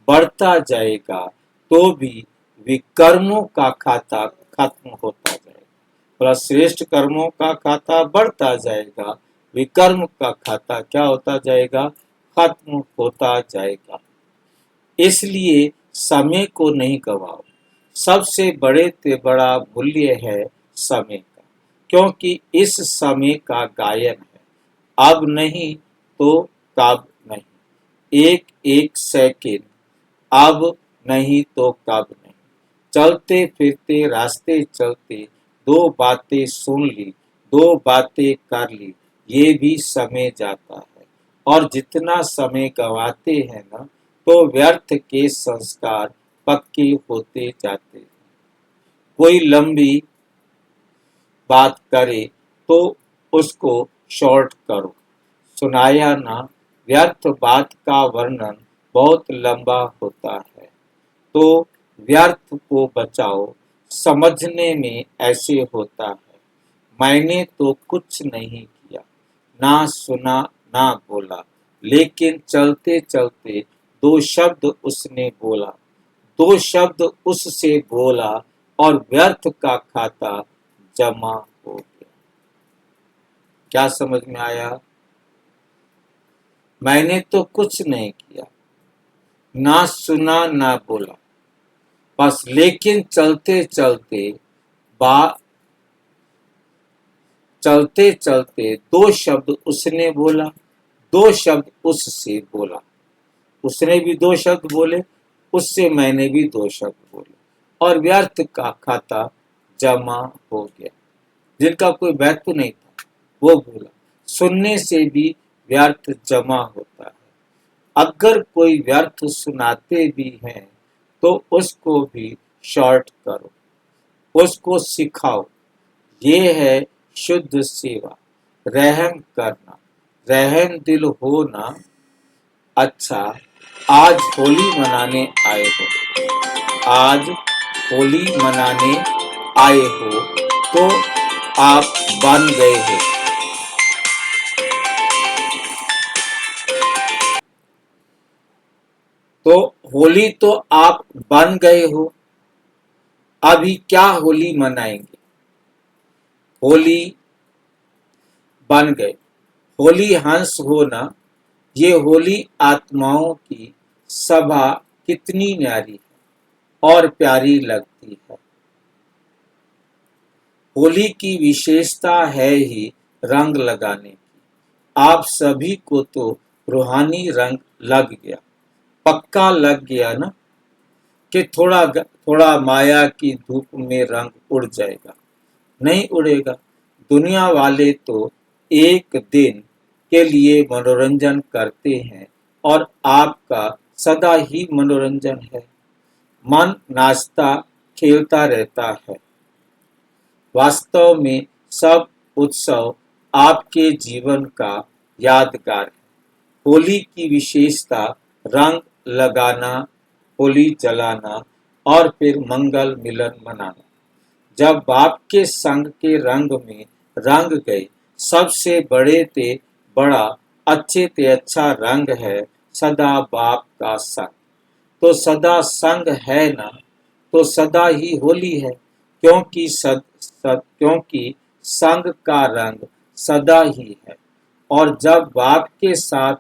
S2: बढ़ता जाएगा तो भी विकर्मों का खाता खत्म होता जाएगा। प्लस श्रेष्ठ कर्मों का खाता बढ़ता जाएगा, विकर्म का खाता क्या होता जाएगा, खत्म होता जाएगा। इसलिए समय को नहीं गवाओ। सबसे बड़े से बड़ा मूल्य है समय का, क्योंकि इस समय का गायन है। अब नहीं तो कब नहीं, एक एक सेकंड, अब नहीं तो कब नहीं। चलते फिरते रास्ते चलते 2 बातें सुन ली, 2 बातें कर ली, ये भी समय जाता है। और जितना समय गवाते हैं ना, तो व्यर्थ के संस्कार पक्के होते जाते हैं। कोई लंबी बात करे तो उसको शॉर्ट करो। सुनाया ना, व्यर्थ बात का वर्णन बहुत लंबा होता है, तो व्यर्थ को बचाओ। समझने में ऐसे होता है, मैंने तो कुछ नहीं किया, ना सुना ना बोला, लेकिन चलते चलते 2 शब्द उसने बोला, 2 शब्द उससे बोला और व्यर्थ का खाता जमा हो गया। क्या समझ में आया? मैंने तो कुछ नहीं किया, ना सुना ना बोला, बस, लेकिन चलते चलते चलते चलते 2 शब्द उसने बोला, 2 शब्द उससे बोला, उसने भी 2 शब्द बोले, उससे मैंने भी 2 शब्द बोले, और व्यर्थ का खाता जमा हो गया। जिनका कोई व्यर्थ नहीं था वो बोला। सुनने से भी व्यर्थ जमा होता है। अगर कोई व्यर्थ सुनाते भी हैं तो उसको भी शॉर्ट करो, उसको सिखाओ। ये है शुद्ध सेवा, रहम करना, रहम दिल होना। अच्छा, आज होली मनाने आए हो, आज होली मनाने आए हो तो आप बन गए हो। तो होली तो आप बन गए हो। अभी क्या होली मनाएंगे? होली बन गए। होली हंस हो ना, ये होली आत्माओं की सभा कितनी न्यारी है और प्यारी लगती है। होली की विशेषता है ही रंग लगाने की। आप सभी को तो रूहानी रंग लग गया, पक्का लग गया ना, कि थोड़ा थोड़ा माया की धूप में रंग उड़ जाएगा। नहीं उड़ेगा। दुनिया वाले तो एक दिन के लिए मनोरंजन करते हैं और आपका सदा ही मनोरंजन है। मन नाचता खेलता रहता है। वास्तव में सब उत्सव आपके जीवन का यादगार है। होली की विशेषता रंग लगाना, होली जलाना और फिर मंगल मिलन मनाना। जब बाप के संग के रंग में रंग गए, सबसे बड़े ते बड़ा, अच्छे ते अच्छा रंग है सदा बाप का संग। तो सदा संग है ना, तो सदा ही होली है, क्योंकि क्योंकि संग का रंग सदा ही है। और जब बाप के साथ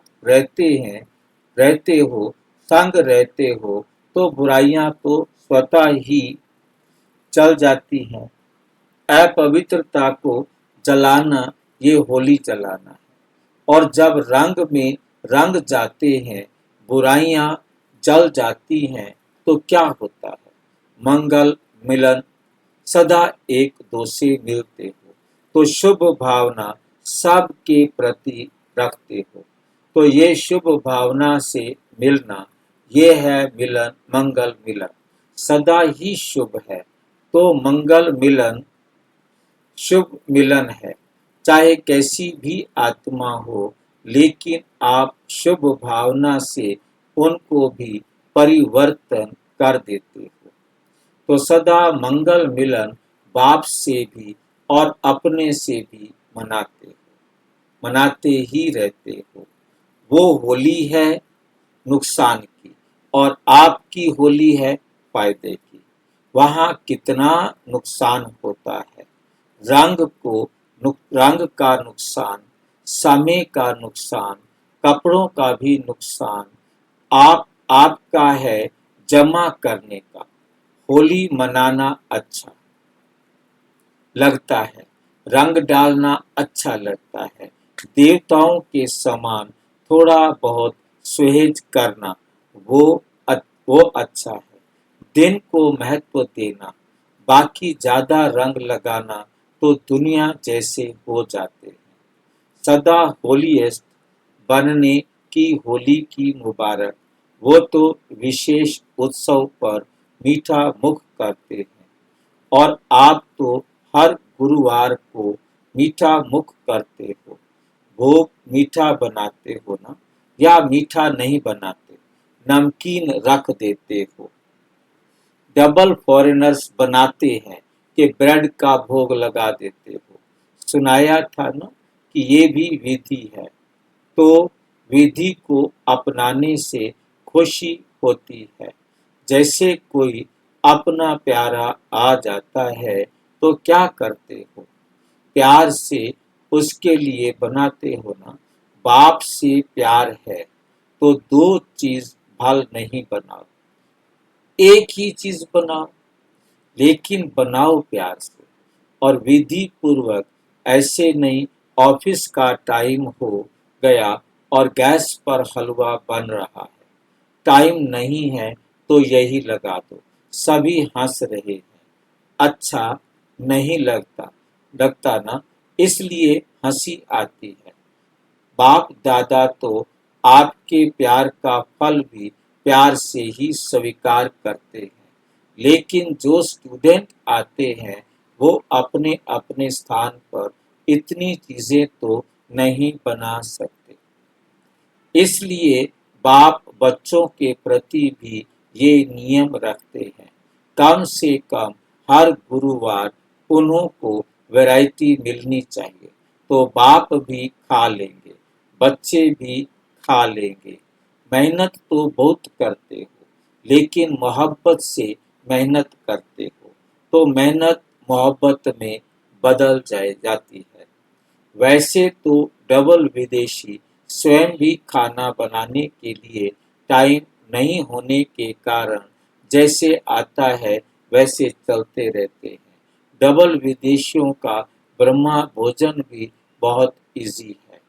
S2: रहते हो, संग रहते हो, तो बुराइयां तो स्वतः ही जल जाती हैं। अपवित्रता को जलाना ये होली जलाना है। और जब रंग में रंग जाते हैं, बुराइयां जल जाती हैं, तो क्या होता है? मंगल मिलन, सदा एक दो से मिलते हो, तो शुभ भावना सबके प्रति रखते हो। तो ये शुभ भावना से मिलना, ये है मिलन, मंगल मिलन सदा ही शुभ है। तो मंगल मिलन शुभ मिलन है, चाहे कैसी भी आत्मा हो, लेकिन आप शुभ भावना से उनको भी परिवर्तन कर देते हो। तो सदा मंगल मिलन बाप से भी और अपने से भी मनाते हो, मनाते ही रहते हो। वो होली है नुकसान की और आपकी होली है फायदे की। वहाँ कितना नुकसान होता है, रंग का नुकसान, समय का नुकसान, कपड़ों का भी नुकसान आपका है जमा करने का। होली मनाना अच्छा लगता है, रंग डालना अच्छा लगता है, देवताओं के समान थोड़ा बहुत सुहेज करना वो अच्छा है। दिन को महत्व देना, बाकी ज्यादा रंग लगाना तो दुनिया जैसे हो जाते हैं। सदा होलीएस्ट बनने की होली की मुबारक। वो तो विशेष उत्सव पर मीठा मुख करते हैं, और आप तो हर गुरुवार को मीठा मुख करते हो। भोग मीठा बनाते हो ना, या मीठा नहीं बनाते, नमकीन रख देते हो। डबल फॉरेनर्स बनाते हैं कि ब्रेड का भोग लगा देते हो। सुनाया था ना कि ये भी विधि है। तो विधि को अपनाने से खुशी होती है। जैसे कोई अपना प्यारा आ जाता है तो क्या करते हो? प्यार से उसके लिए बनाते हो ना। बाप से प्यार है तो दो चीज भल नहीं बनाओ, एक ही चीज बनाओ, लेकिन बनाओ प्यार से और विधि पूर्वक। ऐसे नहीं ऑफिस का टाइम हो गया और गैस पर हलवा बन रहा है, टाइम नहीं है तो यही लगा दो, सभी हंस रहे हैं, अच्छा नहीं लगता ना, इसलिए हंसी आती है। बाप दादा तो आपके प्यार का फल भी प्यार से ही स्वीकार करते हैं, लेकिन जो स्टूडेंट आते हैं वो अपने अपने स्थान पर इतनी चीजें तो नहीं बना सकते। इसलिए बाप बच्चों के प्रति भी ये नियम रखते हैं, कम से कम हर गुरुवार उन्हों को वैरायटी मिलनी चाहिए। तो बाप भी खा लेंगे, बच्चे भी खा लेंगे। मेहनत तो बहुत करते हो, लेकिन मोहब्बत से मेहनत करते हो, तो मेहनत मोहब्बत में बदल जाती है। वैसे तो डबल विदेशी स्वयं भी खाना बनाने के लिए टाइम नहीं होने के कारण जैसे आता है वैसे चलते रहते हैं। डबल विदेशियों का ब्रह्मा भोजन भी बहुत इजी है।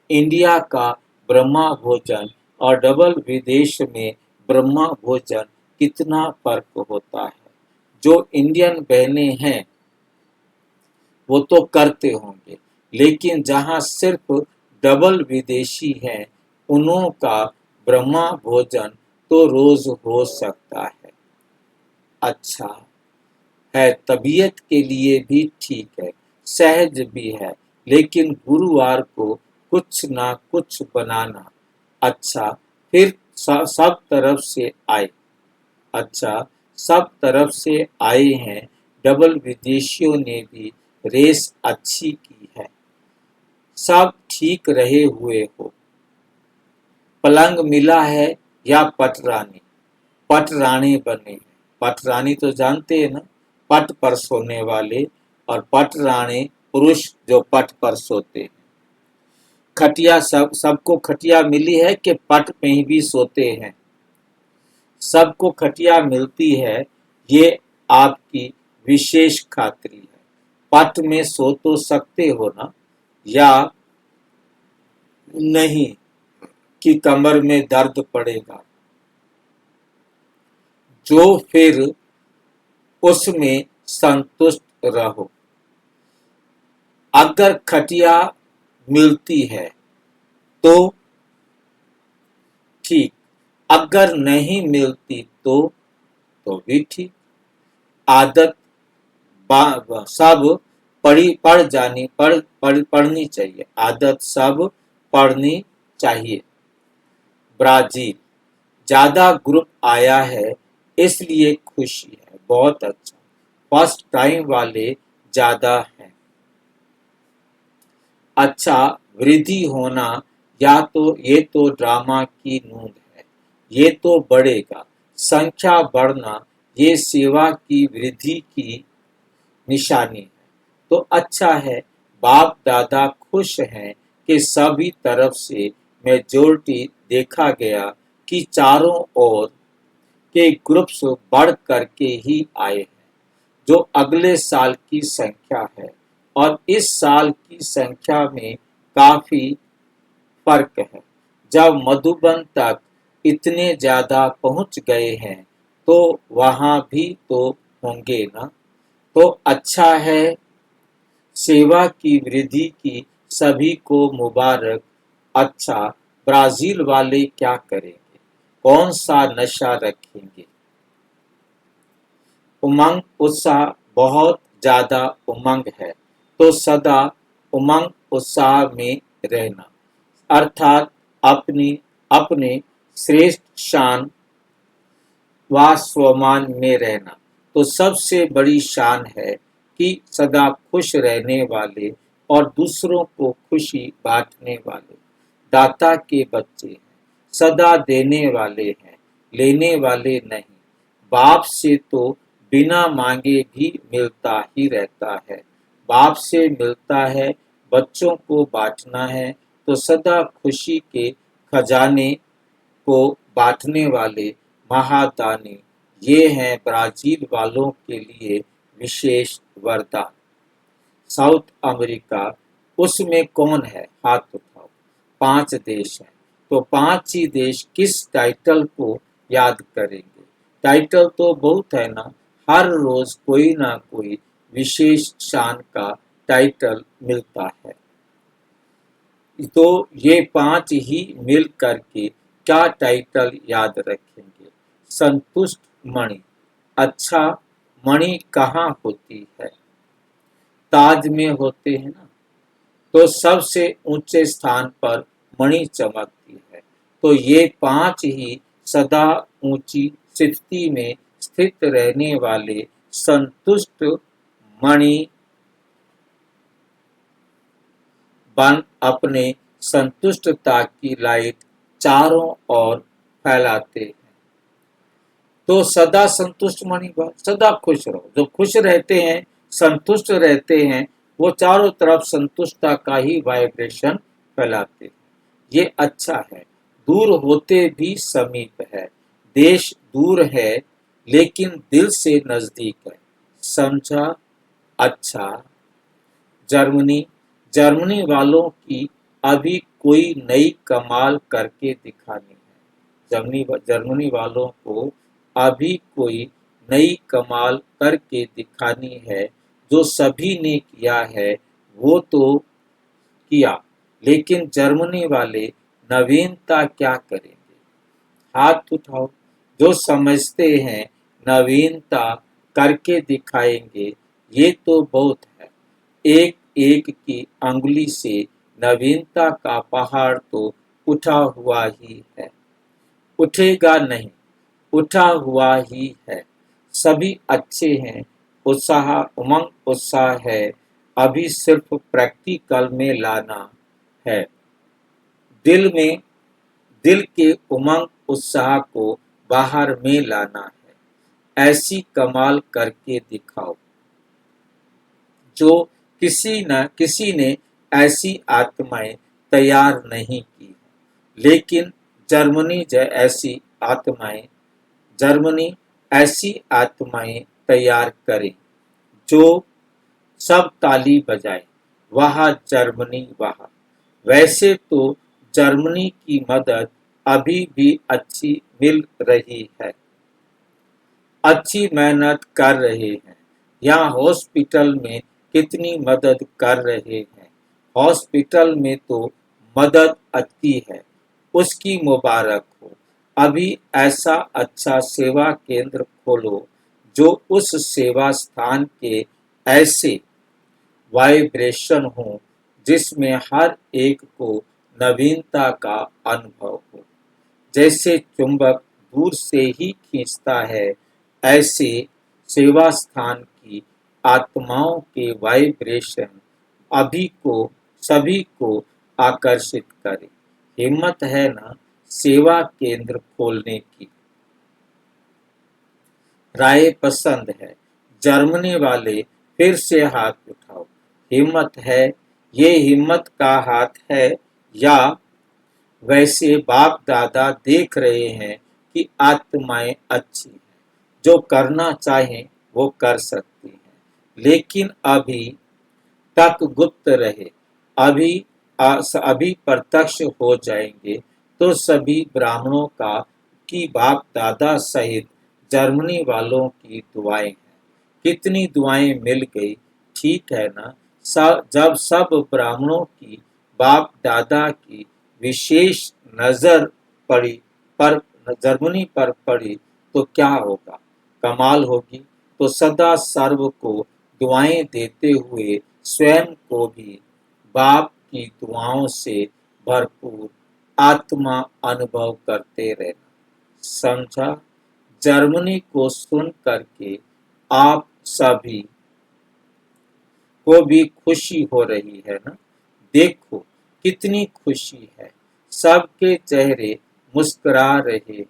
S2: इंडिया का ब्रह्मा भोजन और डबल विदेश में ब्रह्मा भोजन कितना फर्क होता है। जो इंडियन बहनें हैं वो तो करते होंगे, लेकिन जहाँ सिर्फ डबल विदेशी हैं उन्हों का ब्रह्मा भोजन तो रोज हो सकता है। अच्छा है, तबीयत के लिए भी ठीक है, सहज भी है, लेकिन गुरुवार को कुछ ना कुछ बनाना अच्छा। फिर सब तरफ से आए, अच्छा सब तरफ से आए हैं। डबल विदेशियों ने भी रेस अच्छी की है, सब ठीक रहे हुए हो। पलंग मिला है या पटरानी बने हैं। पटरानी तो जानते हैं ना, पट पर सोने वाले, और पटरानी पुरुष जो पट पर सोते हैं। खटिया सबको खटिया मिली है कि पट में भी सोते हैं? सबको खटिया मिलती है, ये आपकी विशेष खातिरी है। पट में सो तो सकते हो ना, या नहीं कि कमर में दर्द पड़ेगा, जो फिर उसमें संतुष्ट रहो। अगर खटिया मिलती है तो ठीक, अगर नहीं मिलती तो भी ठीक। आदत सब पढ़नी चाहिए। आदत सब पढ़नी चाहिए। ब्राजील, ज्यादा ग्रुप आया है इसलिए खुशी है। बहुत अच्छा, फर्स्ट टाइम वाले ज्यादा हैं। अच्छा, वृद्धि होना या तो ये तो ड्रामा की नूंद है, ये तो बढ़ेगा। संख्या बढ़ना ये सेवा की वृद्धि की निशानी है। तो अच्छा है, बाप दादा खुश हैं कि सभी तरफ से मेजोरिटी देखा गया कि चारों ओर के ग्रुप्स बढ़ करके ही आए हैं, जो अगले साल की संख्या है। और इस साल की संख्या में काफी फर्क है। जब मधुबन तक इतने ज्यादा पहुंच गए हैं तो वहां भी तो होंगे ना। तो अच्छा है, सेवा की वृद्धि की सभी को मुबारक। अच्छा, ब्राजील वाले क्या करेंगे, कौन सा नशा रखेंगे? उमंग उत्साह, बहुत ज्यादा उमंग है तो सदा उमंग उत्साह में रहना, अर्थात अपने श्रेष्ठ शान व स्वमान में रहना। तो सबसे बड़ी शान है कि सदा खुश रहने वाले और दूसरों को खुशी बांटने वाले दाता के बच्चे हैं। सदा देने वाले हैं, लेने वाले नहीं। बाप से तो बिना मांगे भी मिलता ही रहता है। बाप से मिलता है, बच्चों को बांटना है, तो सदा खुशी के खजाने को बांटने वाले महादानी। ये हैं ब्राजील वालों के लिए विशेष वरदान। साउथ अमेरिका, उसमें कौन है, हाथ उठाओ। 5 देश हैं, तो 5 ही देश किस टाइटल को याद करेंगे? टाइटल तो बहुत है ना, हर रोज कोई ना कोई विशेष शान का टाइटल मिलता है। तो ये 5 ही मिल करके क्या टाइटल याद रखेंगे? संतुष्ट मणि। अच्छा, मणि कहाँ होती है? ताज में होते हैं ना। तो सबसे ऊंचे स्थान पर मणि चमकती है। तो ये 5 ही सदा ऊंची स्थिति में स्थित रहने वाले संतुष्ट मणि बन अपने संतुष्टता की लाइट चारों ओर फैलाते हैं। तो सदा संतुष्ट मणि बन, सदा खुश रहो। जो खुश रहते हैं, संतुष्ट रहते हैं, वो चारों तरफ संतुष्टता का ही वाइब्रेशन फैलाते हैं। ये अच्छा है। दूर होते भी समीप है, देश दूर है लेकिन दिल से नजदीक है। समझा? अच्छा, जर्मनी, जर्मनी वालों की अभी कोई नई कमाल करके दिखानी है। जर्मनी वालों को अभी कोई नई कमाल करके दिखानी है। जो सभी ने किया है वो तो किया, लेकिन जर्मनी वाले नवीनता क्या करेंगे? हाथ उठाओ। जो समझते हैं नवीनता करके दिखाएंगे, ये तो बहुत है। एक एक की अंगुली से नवीनता का पहाड़ तो उठा हुआ ही है, उठेगा नहीं, उठा हुआ ही है। सभी अच्छे हैं, उत्साह उमंग उत्साह है, अभी सिर्फ प्रैक्टिकल में लाना है। दिल के उमंग उत्साह को बाहर में लाना है। ऐसी कमाल करके दिखाओ जो किसी ने ऐसी आत्माएं तैयार नहीं की। लेकिन जर्मनी ऐसी आत्माएं तैयार करे। जो सब ताली बजाए, वह जर्मनी वह। वैसे तो जर्मनी की मदद अभी भी अच्छी मिल रही है, अच्छी मेहनत कर रहे हैं। यहाँ हॉस्पिटल में कितनी मदद कर रहे हैं, हॉस्पिटल में तो मदद अच्छी है, उसकी मुबारक हो। अभी ऐसा अच्छा सेवा केंद्र खोलो जो उस सेवा स्थान के ऐसे वाइब्रेशन हो जिसमें हर एक को नवीनता का अनुभव हो। जैसे चुंबक दूर से ही खींचता है, ऐसे सेवा स्थान की आत्माओं के वाइब्रेशन अभी को सभी को आकर्षित करे। हिम्मत है ना सेवा केंद्र खोलने की? राय पसंद है? जर्मनी वाले फिर से हाथ उठाओ। हिम्मत है? ये हिम्मत का हाथ है या वैसे बाप दादा देख रहे हैं कि आत्माएं अच्छी हैं, जो करना चाहें वो कर सकती हैं, लेकिन अभी तक गुप्त रहे। अभी अभी प्रत्यक्ष हो जाएंगे तो सभी ब्राह्मणों का की बाप दादा सहित जर्मनी वालों की दुआएं हैं। कितनी दुआएं मिल गई, ठीक है ना? जब सब ब्राह्मणों की बाप दादा की विशेष नजर पड़ी पर जर्मनी पर पड़ी तो क्या होगा? कमाल होगी। तो सदा सर्व को दुआएं देते हुए स्वयं को भी बाप की दुआओं से भरपूर आत्मा अनुभव करते रहना। समझा? जर्मनी को सुन करके आप सभी को भी खुशी हो रही है ना? देखो कितनी खुशी है, सबके चेहरे मुस्कुरा रहे हैं।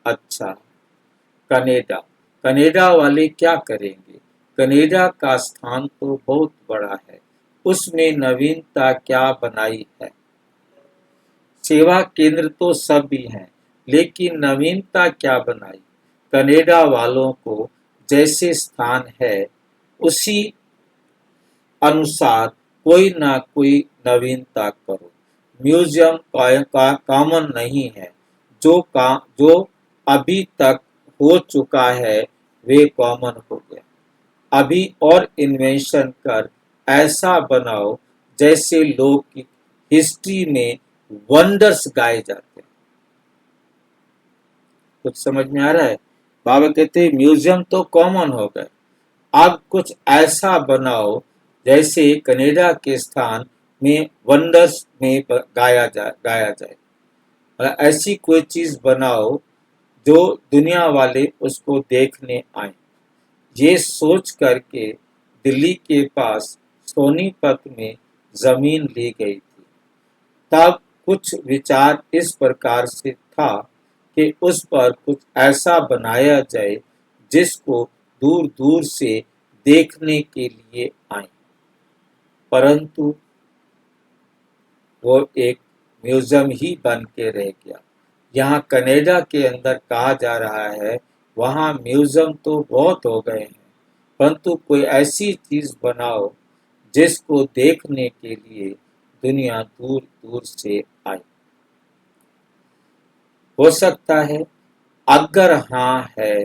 S2: अच्छा, कनाडा, कनाडा वाले क्या करेंगे? कनाडा का स्थान तो बहुत बड़ा है, उसमें नवीनता क्या बनाई है? सेवा केंद्र तो सब भी हैं, लेकिन नवीनता क्या बनाई? कनाडा वालों को जैसे स्थान है उसी अनुसार कोई ना कोई नवीनता करो। म्यूजियम कॉमन नहीं है, जो अभी तक हो चुका है वे कॉमन हो गया। अभी और इन्वेंशन कर ऐसा बनाओ जैसे लोग की हिस्ट्री में वंडर्स गाए जाते हैं। कुछ समझ में आ रहा है? बाबा कहते हैं म्यूजियम तो कॉमन हो गए, अब कुछ ऐसा बनाओ जैसे कनाडा के स्थान में वंडर्स में गाया जाए। ऐसी कोई चीज बनाओ जो दुनिया वाले उसको देखने आए। ये सोच करके दिल्ली के पास सोनीपत में जमीन ली गई थी। तब कुछ विचार इस प्रकार से था कि उस पर कुछ ऐसा बनाया जाए जिसको दूर दूर से देखने के लिए आए, परंतु वो एक म्यूजियम ही बन के रह गया। यहाँ कनाडा के अंदर कहा जा रहा है वहाँ म्यूजियम तो बहुत हो गए हैं, परंतु कोई ऐसी चीज बनाओ जिसको देखने के लिए दुनिया दूर दूर से आए। हो सकता है? अगर हाँ है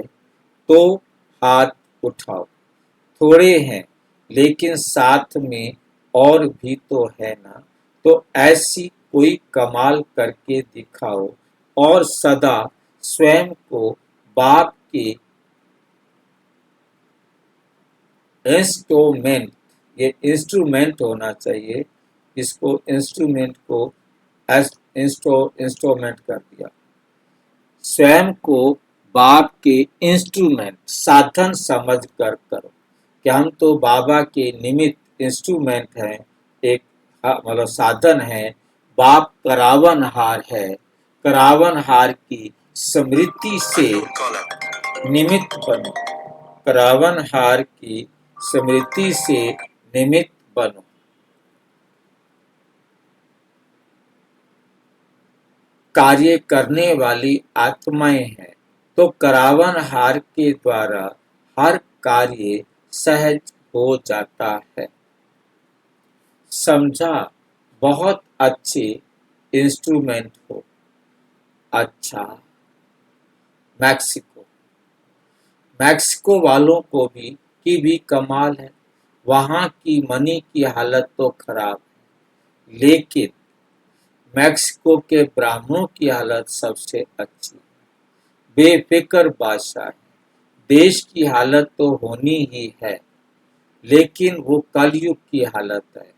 S2: तो हाथ उठाओ। थोड़े हैं लेकिन साथ में और भी तो है ना, तो ऐसी कोई कमाल करके दिखाओ और सदा स्वयं को बाप के इंस्ट्रूमेंट, ये इंस्ट्रूमेंट होना चाहिए, इसको इंस्ट्रूमेंट को इंस्ट्रूमेंट कर दिया। स्वयं को बाप के इंस्ट्रूमेंट साधन समझ कर करो कि हम तो बाबा के निमित्त इंस्ट्रूमेंट हैं, एक मतलब साधन है। बाप करावन हार है, करावन हार की स्मृति से निमित्त बनो, करावन हार की स्मृति से निमित्त बनो। कार्य करने वाली आत्माएं हैं, तो करावन हार के द्वारा हर कार्य सहज हो जाता है। समझा, बहुत अच्छे इंस्ट्रूमेंट हो। अच्छा, मैक्सिको मैक्सिको वालों को भी कमाल है। वहाँ की मनी की हालत तो खराब है, लेकिन मैक्सिको के ब्राह्मणों की हालत सबसे अच्छी है। बेफिक्र बादशाह है। देश की हालत तो होनी ही है, लेकिन वो कलयुग की हालत है।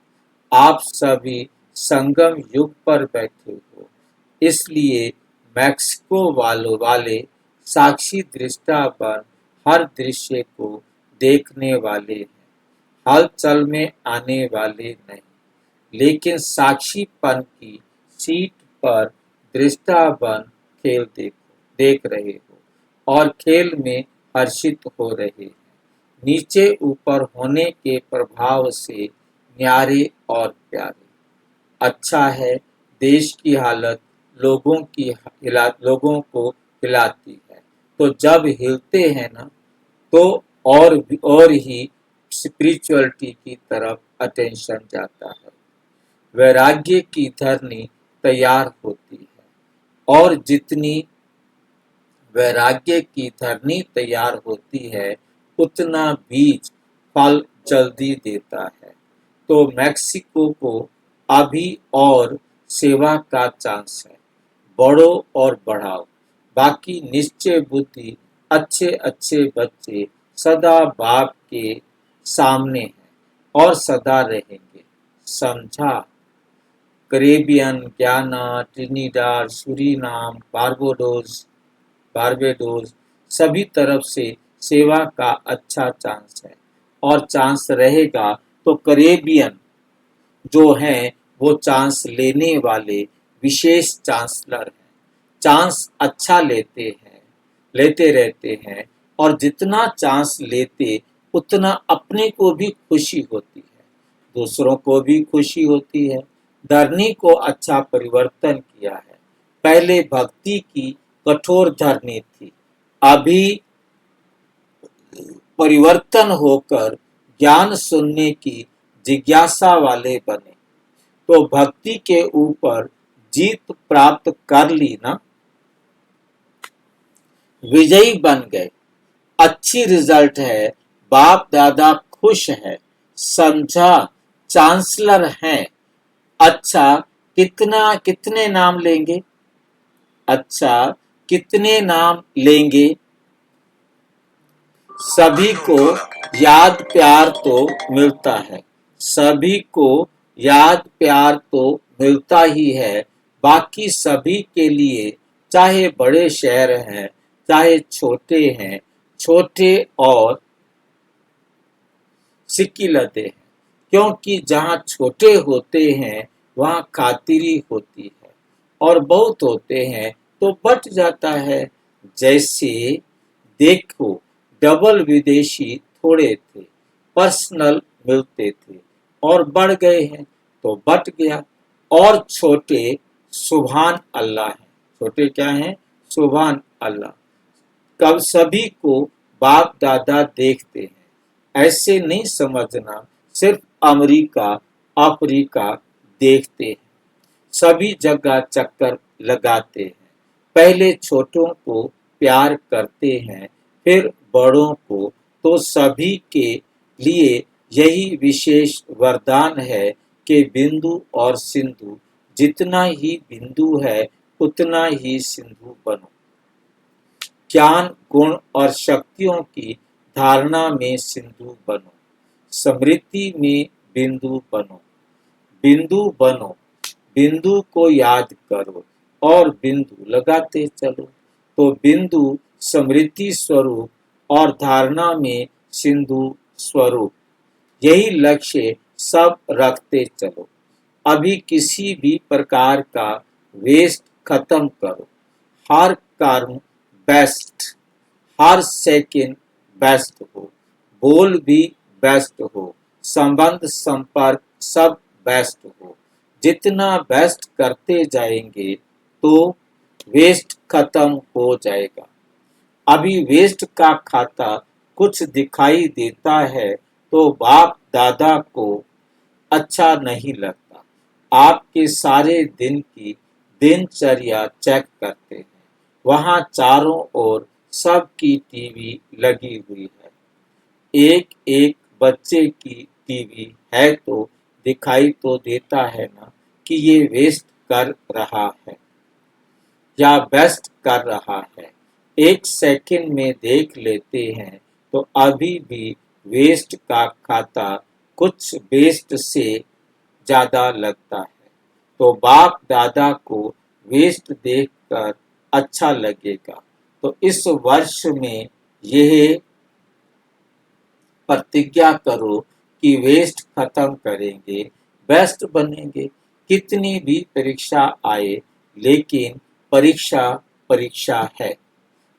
S2: आप सभी संगम युग पर बैठे हो, इसलिए मैक्सिको वाले साक्षी दृष्टा बन हर दृश्य को देखने वाले हैं, हलचल में आने वाले नहीं, लेकिन साक्षीपन की सीट पर दृष्टा बन खेल देख रहे हो और खेल में हर्षित हो रहे हैं। नीचे ऊपर होने के प्रभाव से न्यारे और प्यारे। अच्छा है, देश की हालत लोगों को हिलाती है, तो जब हिलते हैं ना, तो और ही स्पिरिचुअलिटी की तरफ अटेंशन जाता है। वैराग्य की धरनी तैयार होती है, और जितनी वैराग्य की धरनी तैयार होती है, उतना बीज फल जल्दी देता है। तो मैक्सिको को अभी और सेवा का चांस है। बढ़ो और बढ़ाओ। बाकी निश्चय बुद्धि अच्छे अच्छे बच्चे सदा बाप के सामने हैं और सदा रहेंगे। समझा? Caribbean, Guyana, Trinidad, Suriname, Barbados सभी तरफ से सेवा का अच्छा चांस है, और चांस रहेगा तो कैरेबियन जो हैं वो चांस लेने वाले विशेष चांसलर हैं। चांस अच्छा लेते रहते हैं, और जितना चांस लेते उतना अपने को भी खुशी होती है, दूसरों को भी खुशी होती है। धरनी को अच्छा परिवर्तन किया है। पहले भक्ति की कठोर धरनी थी, अभी परिवर्तन होकर ज्ञान सुनने की जिज्ञासा वाले बने, तो भक्ति के ऊपर जीत प्राप्त कर ली ना, विजयी बन गए। अच्छी रिजल्ट है, बाप दादा खुश है। समझा? चांसलर हैं। अच्छा, कितने नाम लेंगे? अच्छा, कितने नाम लेंगे? सभी को याद प्यार तो मिलता है, सभी को याद प्यार तो मिलता ही है। बाकी सभी के लिए, चाहे बड़े शहर हैं चाहे छोटे हैं, छोटे और सिक्किलते हैं, क्योंकि जहाँ छोटे होते हैं वहाँ खातिरी होती है, और बहुत होते हैं तो बट जाता है। जैसे देखो, डबल विदेशी थोड़े थे, पर्सनल मिलते थे, और बढ़ गए हैं तो बट गया। और छोटे सुभान अल्लाह है। छोटे क्या हैं? सुभान अल्लाह। कब सभी को बाप दादा देखते हैं, ऐसे नहीं समझना सिर्फ अमेरिका अफ्रीका देखते हैं, सभी जगह चक्कर लगाते हैं। पहले छोटों को प्यार करते हैं, फिर बड़ों को। तो सभी के लिए यही विशेष वरदान है कि बिंदु और सिंधु, जितना ही बिंदु है उतना ही सिंधु बनो। ज्ञान गुण और शक्तियों की धारणा में सिंधु बनो, समृद्धि में बिंदु बनो। बिंदु बनो, बिंदु को याद करो और बिंदु लगाते चलो, तो बिंदु समृद्धि स्वरूप और धारणा में सिंधु स्वरूप। यही लक्ष्य सब रखते चलो। अभी किसी भी प्रकार का वेस्ट खत्म करो। हर कर्म बेस्ट, हर सेकंड बेस्ट हो, बोल भी बेस्ट हो, संबंध संपर्क सब बेस्ट हो। जितना बेस्ट करते जाएंगे तो वेस्ट खत्म हो जाएगा। अभी वेस्ट का खाता कुछ दिखाई देता है तो बाप दादा को अच्छा नहीं लगता। आपके सारे दिन की दिनचर्या चेक करते हैं। वहां चारों ओर सबकी टीवी लगी हुई है। एक एक बच्चे की टीवी है तो दिखाई तो देता है ना कि ये वेस्ट कर रहा है या बेस्ट कर रहा है। एक सेकंड में देख लेते हैं तो अभी भी वेस्ट का खाता कुछ बेस्ट से ज्यादा लगता है। तो बाप दादा को वेस्ट देखकर अच्छा लगेगा। तो इस वर्ष में यह प्रतिज्ञा करो कि वेस्ट खत्म करेंगे, बेस्ट बनेंगे। कितनी भी परीक्षा आए, लेकिन परीक्षा परीक्षा है,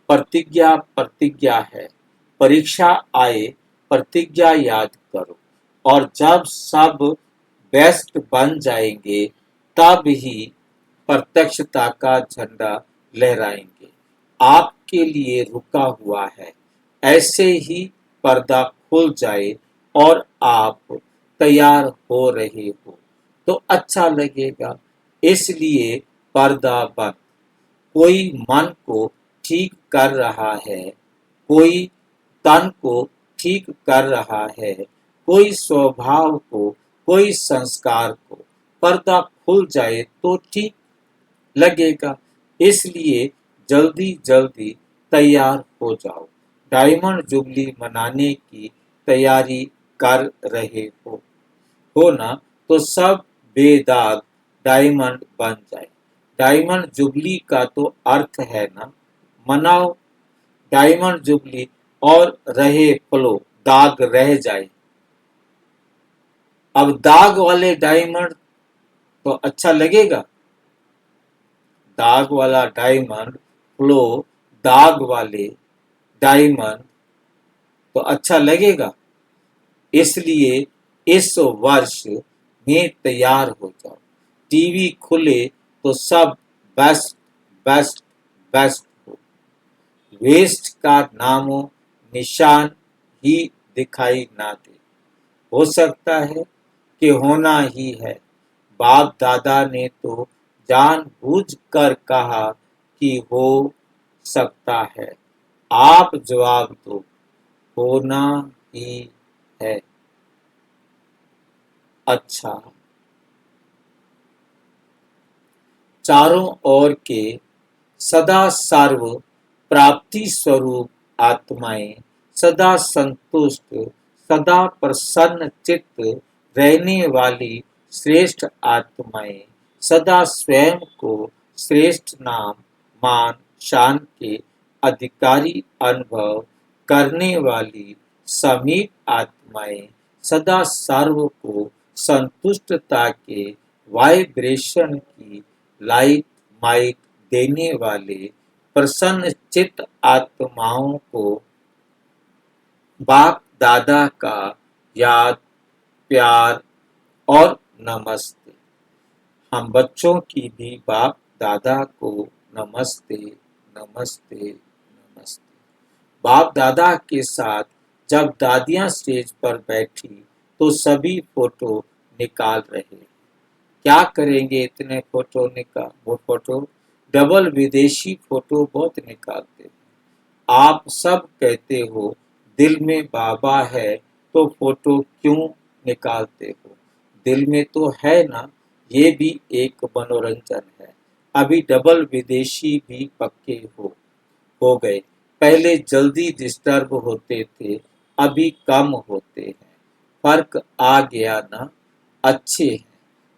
S2: प्रतिज्ञा प्रतिज्ञा है। परीक्षा आए, प्रतिज्ञा याद करो, और जब सब बेस्ट बन जाएंगे तब ही प्रत्यक्षता का झंडा लहराएंगे। आपके लिए रुका हुआ है। ऐसे ही पर्दा खुल जाए और आप तैयार हो रहे हो तो अच्छा लगेगा। इसलिए पर्दा बंद। कोई मन को ठीक कर रहा है, कोई तन को ठीक कर रहा है, कोई स्वभाव को, कोई संस्कार को। पर्दा खुल जाए तो ठीक लगेगा। इसलिए जल्दी जल्दी तैयार हो जाओ। डायमंड जुबली मनाने की तैयारी कर रहे हो ना, तो सब बेदाग डायमंड बन जाए। डायमंड जुबली का तो अर्थ है ना, मनाओ डायमंड जुबली और रहे फ्लो, दाग रह जाए। अब दाग वाले डायमंड तो अच्छा लगेगा। दाग वाला डायमंड फ्लो, दाग वाले डायमंड तो अच्छा लगेगा। इसलिए इस वर्ष में तैयार हो जाओ। टीवी खुले तो सब बेस्ट बेस्ट बेस्ट हो। वेस्ट का नामो निशान ही दिखाई ना दे। हो सकता है कि होना ही है। बाप दादा ने तो जानबूझकर कहा कि हो सकता है। आप जवाब दो, होना ही है। अच्छा, चारों ओर के सदा सर्व प्राप्ति स्वरूप आत्माएं, सदा संतुष्ट, सदा प्रसन्न चित्त रहने वाली श्रेष्ठ आत्माएं, सदा स्वयं को श्रेष्ठ नाम मान शान के अधिकारी अनुभव करने वाली समीप आत्माएं, सदा सर्व को संतुष्टता के वाइब्रेशन की लाइट माइट देने वाले प्रसन्न चित्त आत्माओं को बाप दादा का याद, प्यार और नमस्ते। हम बच्चों की भी बाप दादा को नमस्ते नमस्ते नमस्ते। बाप दादा के साथ जब दादियां स्टेज पर बैठी तो सभी फोटो निकाल रहे। क्या करेंगे इतने फोटो निकाल, वो फोटो डबल विदेशी फोटो बहुत निकालते हैं। आप सब कहते हो दिल में बाबा है तो फोटो क्यों निकालते हो? दिल में तो है ना, ये भी एक मनोरंजन है। अभी डबल विदेशी भी पक्के हो गए। पहले जल्दी डिस्टर्ब होते थे, अभी कम होते हैं। फर्क आ गया ना, अच्छे हैं।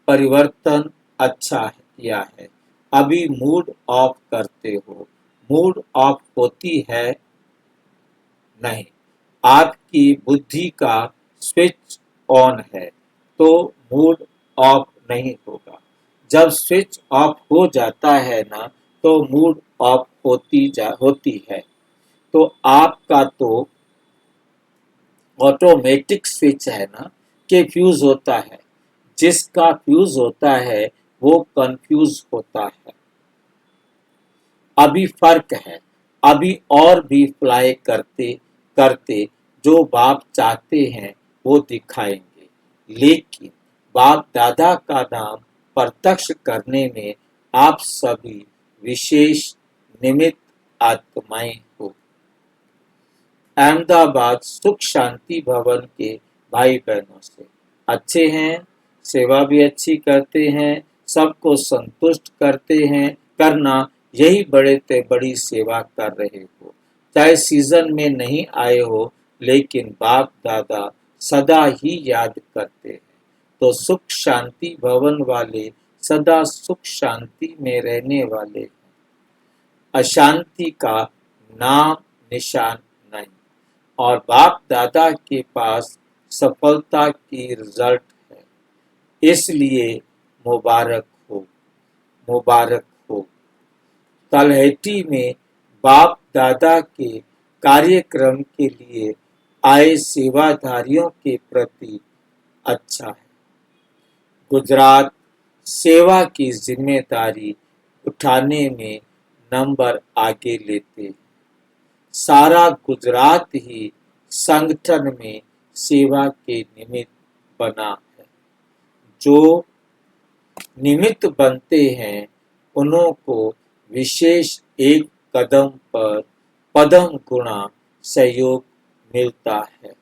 S2: परिवर्तन अच्छा किया है। अभी मूड ऑफ करते हो, मूड ऑफ होती है नहीं। आपकी बुद्धि का स्विच ऑन है तो मूड ऑफ नहीं होगा। जब स्विच ऑफ हो जाता है ना तो मूड ऑफ होती है। तो आपका तो ऑटोमेटिक स्विच है ना कि फ्यूज होता है। जिसका फ्यूज होता है वो कंफ्यूज होता है। अभी फर्क है। अभी और भी फ्लाई करते करते जो बाप चाहते हैं वो दिखाएंगे, लेकिन बाप दादा का नाम प्रत्यक्ष करने में आप सभी विशेष निमित्त आत्माएं हो। अहमदाबाद सुख शांति भवन के भाई बहनों से अच्छे हैं, सेवा भी अच्छी करते हैं, सबको संतुष्ट करते हैं, करना यही बड़े ते बड़ी सेवा कर रहे हो। चाहे सीजन में नहीं आए हो, लेकिन बाप दादा सदा ही याद करते हैं। तो सुख शांति भवन वाले सदा सुख शांति में रहने वाले, अशांति का नाम निशान नहीं, और बाप दादा के पास सफलता की रिजल्ट है। इसलिए मुबारक हो, मुबारक हो। तलहटी में बाप दादा के कार्यक्रम के लिए आए सेवाधारियों के प्रति अच्छा है। गुजरात सेवा की जिम्मेदारी उठाने में नंबर आगे लेते हैं। सारा गुजरात ही संगठन में सेवा के निमित्त बना है। जो निमित्त बनते हैं उन्हों को विशेष एक कदम पर पदम गुणा सहयोग मिलता है।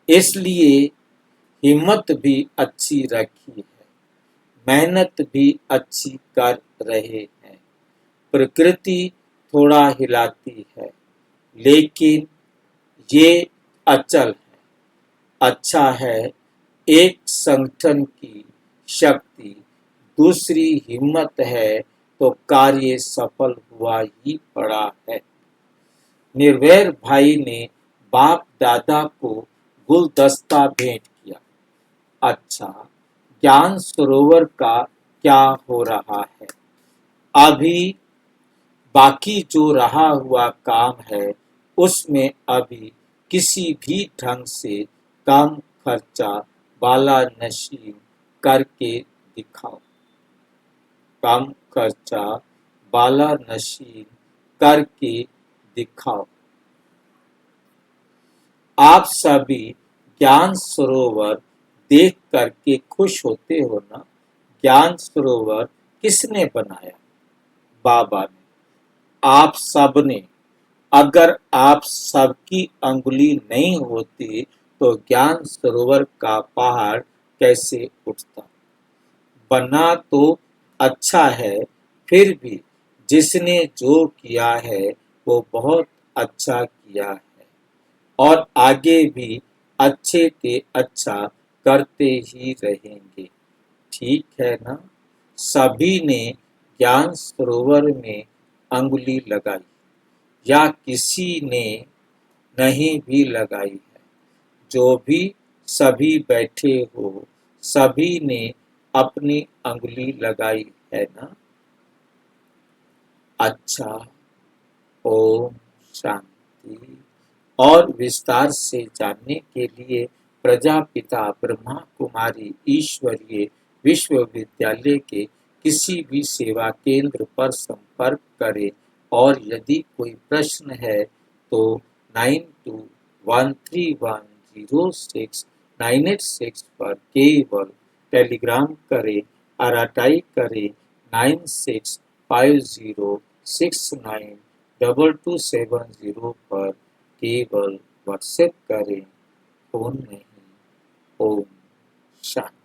S2: इसलिए हिम्मत भी अच्छी रखी है, मेहनत भी अच्छी कर रहे हैं। प्रकृति थोड़ा हिलाती है, लेकिन ये अचल है। अच्छा है, एक संगठन की शक्ति, दूसरी हिम्मत है तो कार्य सफल हुआ ही पड़ा है। निर्वैर भाई ने बाप दादा को गुलदस्ता भेंट किया। अच्छा, ज्ञान सरोवर का क्या हो रहा है? अभी बाकी जो रहा हुआ काम है उसमें अभी किसी भी ढंग से कम खर्चा वाला नशीन करके दिखाओ। कम खर्चा वाला नशीन करके दिखाओ। आप सभी ज्ञान सरोवर देख करके खुश होते हो ना? ज्ञान सरोवर किसने बनाया? बाबा ने, आप सब ने। अगर आप सबकी अंगुली नहीं होती तो ज्ञान सरोवर का पहाड़ कैसे उठता? बना तो अच्छा है, फिर भी जिसने जो किया है वो बहुत अच्छा किया है, और आगे भी अच्छे के अच्छा करते ही रहेंगे। ठीक है ना? सभी ने ज्ञान सरोवर में अंगुली लगाई, या किसी ने नहीं भी लगाई है। जो भी सभी बैठे हो, सभी ने अपनी अंगुली लगाई है ना? अच्छा, ओम शांति। और विस्तार से जानने के लिए प्रजापिता ब्रह्मा कुमारी ईश्वरीय विश्वविद्यालय के किसी भी सेवा केंद्र पर संपर्क करें, और यदि कोई प्रश्न है तो 9213106986 पर केवल टेलीग्राम करें, अराटाई करें 9650692270 पर केवल व्हाट्सएप करें, फोन नहीं। ओम शांति।